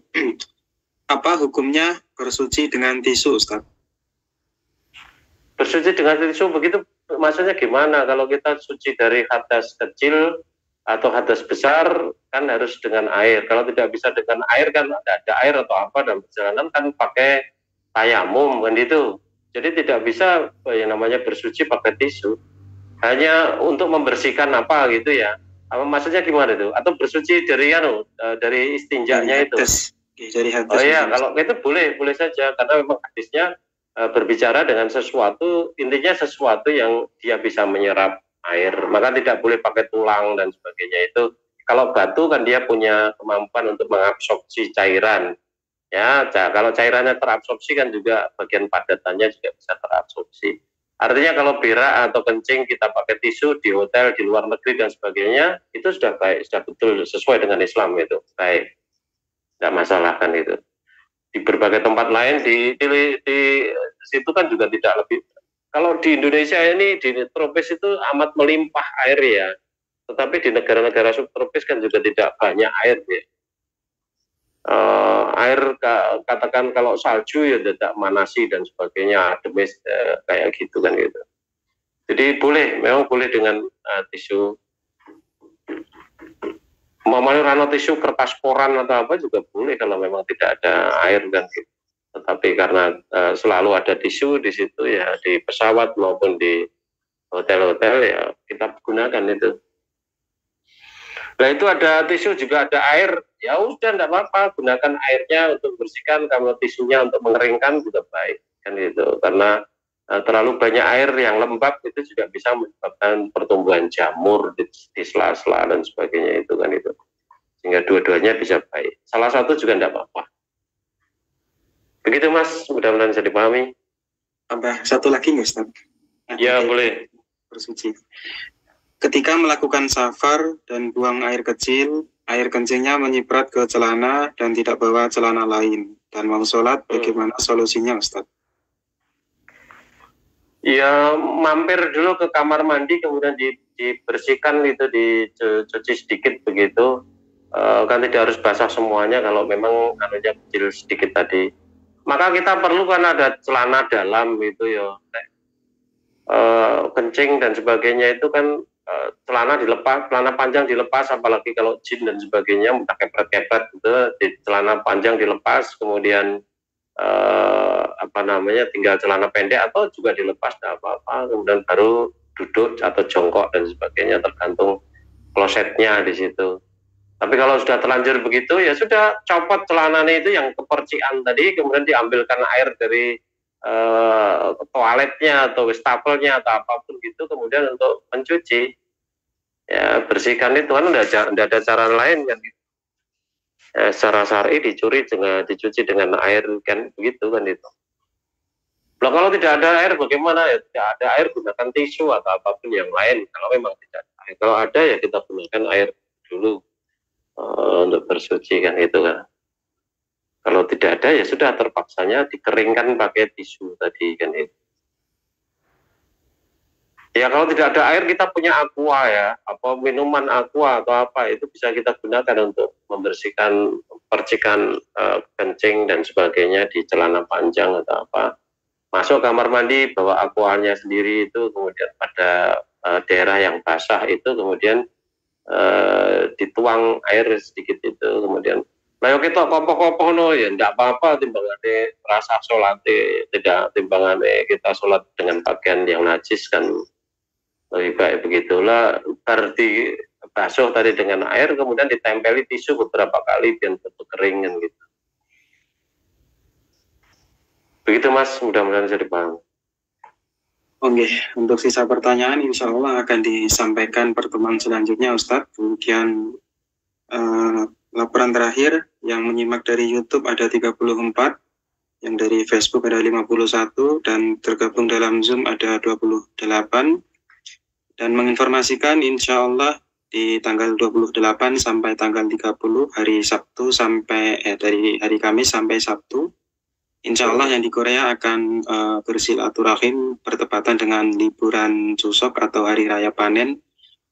Speaker 2: Apa hukumnya bersuci dengan tisu, Ustaz?
Speaker 1: Bersuci dengan tisu begitu maksudnya gimana? Kalau kita suci dari hadas kecil atau hadas besar kan harus dengan air. Kalau tidak bisa dengan air kan ada air atau apa dalam perjalanan kan pakai tayamum kan itu. Jadi tidak bisa yang namanya bersuci pakai tisu. Hanya untuk membersihkan apa gitu ya. Apa maksudnya gimana itu? Atau bersuci dari dari istinjanya itu?
Speaker 2: Dari hadis.
Speaker 1: Oh iya, kalau itu boleh saja karena memang hadisnya berbicara dengan sesuatu, intinya sesuatu yang dia bisa menyerap air, maka tidak boleh pakai tulang dan sebagainya. Itu kalau batu kan dia punya kemampuan untuk mengabsorpsi cairan. Ya, kalau cairannya terabsorpsi kan juga bagian padatannya juga bisa terabsorpsi. Artinya kalau berak atau kencing kita pakai tisu di hotel, di luar negeri dan sebagainya, itu sudah baik, sudah betul sesuai dengan Islam itu, baik. Tidak masalah kan itu. Di berbagai tempat lain di situ kan juga tidak lebih. Kalau di Indonesia ini di tropis itu amat melimpah air ya. Tetapi di negara-negara subtropis kan juga tidak banyak air ya. Air katakan kalau salju ya tidak manasi dan sebagainya, ademis kayak gitu kan gitu. Jadi memang boleh dengan tisu. Mamanya rano tisu kertas koran atau apa juga boleh kalau memang tidak ada air kan gitu. Tetapi karena selalu ada tisu di situ ya, di pesawat maupun di hotel-hotel ya kita gunakan itu. Nah itu ada tisu juga ada air, ya udah enggak apa-apa, gunakan airnya untuk bersihkan, kalau tisunya untuk mengeringkan juga baik kan gitu. Karena terlalu banyak air yang lembab itu juga bisa menyebabkan pertumbuhan jamur di sela-sela dan sebagainya itu kan itu. Sehingga dua-duanya bisa baik. Salah satu juga enggak apa-apa. Begitu Mas, mudah-mudahan bisa dipahami.
Speaker 2: Tambah satu lagi nggak Ustaz?
Speaker 1: Ya boleh.
Speaker 2: Bersuci. Ketika melakukan safar dan buang air kecil, air kencingnya menyiprat ke celana dan tidak bawa celana lain. Dan mau sholat, bagaimana solusinya Ustaz?
Speaker 1: Ya mampir dulu ke kamar mandi, kemudian dibersihkan itu, dicuci sedikit begitu. Kan tidak harus basah semuanya kalau memang anunya kecil sedikit tadi. Maka kita perlu kan ada celana dalam itu ya. Kencing dan sebagainya itu kan celana dilepas, celana panjang dilepas, apalagi kalau jin dan sebagainya pakai kepret-kepret itu, di celana panjang dilepas, kemudian tinggal celana pendek atau juga dilepas tidak apa-apa, kemudian baru duduk atau jongkok dan sebagainya tergantung klosetnya di situ. Tapi kalau sudah terlanjur begitu ya sudah, copot celananya itu yang kepercikan tadi, kemudian diambilkan air dari toiletnya atau wastafelnya atau apapun gitu, kemudian untuk mencuci ya, bersihkan itu kan tidak ada cara lain kan. Secara syar'i dicuci dengan air kan begitu kan itu. Nah, kalau tidak ada air bagaimana ya? Tidak ada air, gunakan tisu atau apapun yang lain kalau memang tidak ada air. Kalau ada ya kita gunakan air dulu untuk bersuci kan itu kan. Kalau tidak ada ya sudah, terpaksanya dikeringkan pakai tisu tadi kan itu. Ya kalau tidak ada air kita punya aqua ya, apa minuman aqua atau apa itu bisa kita gunakan untuk membersihkan percikan kencing dan sebagainya di celana panjang atau apa. Masuk kamar mandi bawa aquanya sendiri itu, kemudian pada daerah yang basah itu kemudian dituang air sedikit itu, kemudian nah kita kopoh-kopoh no ya tidak apa-apa, timbangannya rasa sholat tidak, timbangannya kita sholat dengan pakaian yang najis kan lebih baik begitulah. Berarti basuh tadi dengan air, kemudian ditempeli tisu beberapa kali biar betul kering kan gitu. Begitu Mas, mudah-mudahan bisa dipahami.
Speaker 2: Oke, untuk sisa pertanyaan insya Allah akan disampaikan pertemuan selanjutnya Ustadz. Kemudian laporan terakhir yang menyimak dari YouTube ada 34, yang dari Facebook ada 51, dan tergabung dalam Zoom ada 28. Dan menginformasikan insya Allah di tanggal 28 sampai tanggal 30, hari Sabtu sampai dari hari Kamis sampai Sabtu, insya Allah yang di Korea akan bersilaturahim bertepatan dengan liburan Chuseok atau hari raya panen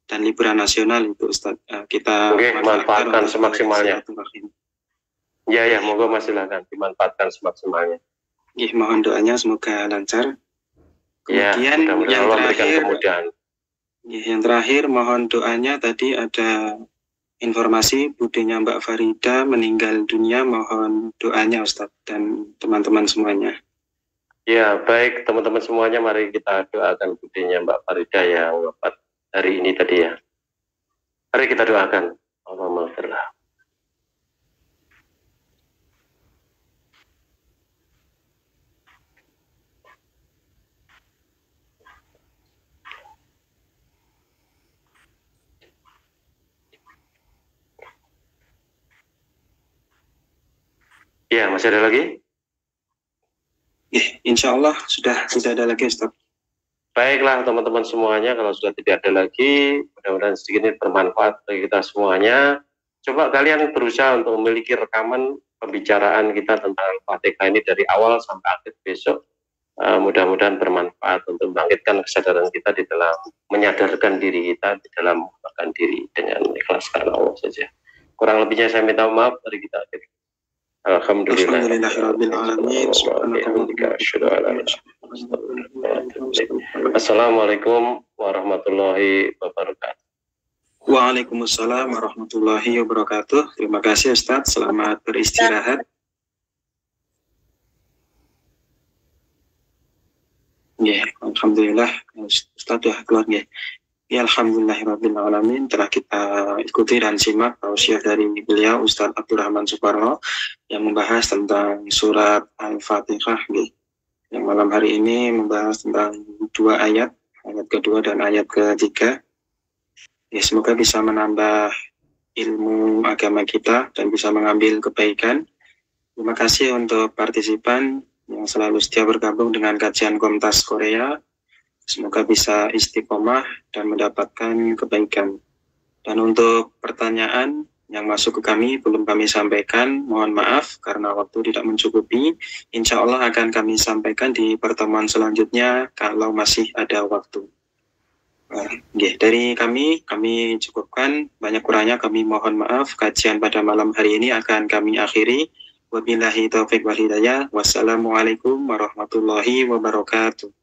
Speaker 2: dan liburan nasional itu Ustadz. Kita
Speaker 1: manfaatkan semaksimalnya. Ya, moga Mas silakan dimanfaatkan semaksimalnya.
Speaker 2: Mohon doanya semoga lancar. Kemudian
Speaker 1: yang terakhir,
Speaker 2: yang terakhir mohon doanya, tadi ada informasi budenya Mbak Farida meninggal dunia, mohon doanya Ustadz dan teman-teman semuanya.
Speaker 1: Ya, baik teman-teman semuanya, mari kita doakan budenya Mbak Farida yang wafat hari ini tadi ya. Mari kita doakan. Allahumma ighfirlah. Ya, masih ada lagi?
Speaker 2: Insya Allah sudah tidak ada lagi, Ustaz.
Speaker 1: Baiklah teman-teman semuanya, kalau sudah tidak ada lagi, mudah-mudahan sedikit ini bermanfaat bagi kita semuanya. Coba kalian berusaha untuk memiliki rekaman pembicaraan kita tentang Al-Fatihah ini dari awal sampai akhir besok. Mudah-mudahan bermanfaat untuk membangkitkan kesadaran kita di dalam menyadarkan diri kita, di dalam melakukan diri dengan ikhlas karena Allah saja. Kurang lebihnya saya minta maaf, dari kita akhir. Assalamualaikum warahmatullahi wabarakatuh.
Speaker 2: Waalaikumsalam warahmatullahi wabarakatuh. Terima kasih Ustadz, selamat beristirahat. Ya, alhamdulillah Ustadz sudah keluar ya. Ya, alhamdulillahirrahmanirrahim. Telah kita ikuti dan simak tausiah dari beliau Ustadz Abdurrahman Suparno yang membahas tentang surat Al-Fatihah. Yang malam hari ini membahas tentang dua ayat kedua dan ayat ketiga. Ya, semoga bisa menambah ilmu agama kita dan bisa mengambil kebaikan. Terima kasih untuk partisipan yang selalu setia bergabung dengan kajian Komtas Korea. Semoga bisa istiqomah dan mendapatkan kebaikan. Dan untuk pertanyaan yang masuk ke kami belum kami sampaikan, mohon maaf karena waktu tidak mencukupi. Insya Allah akan kami sampaikan di pertemuan selanjutnya kalau masih ada waktu. Dari kami cukupkan. Banyak kurangnya kami mohon maaf. Kajian pada malam hari ini akan kami akhiri. Wabillahi taufiq wal hidayah. Wassalamualaikum warahmatullahi wabarakatuh.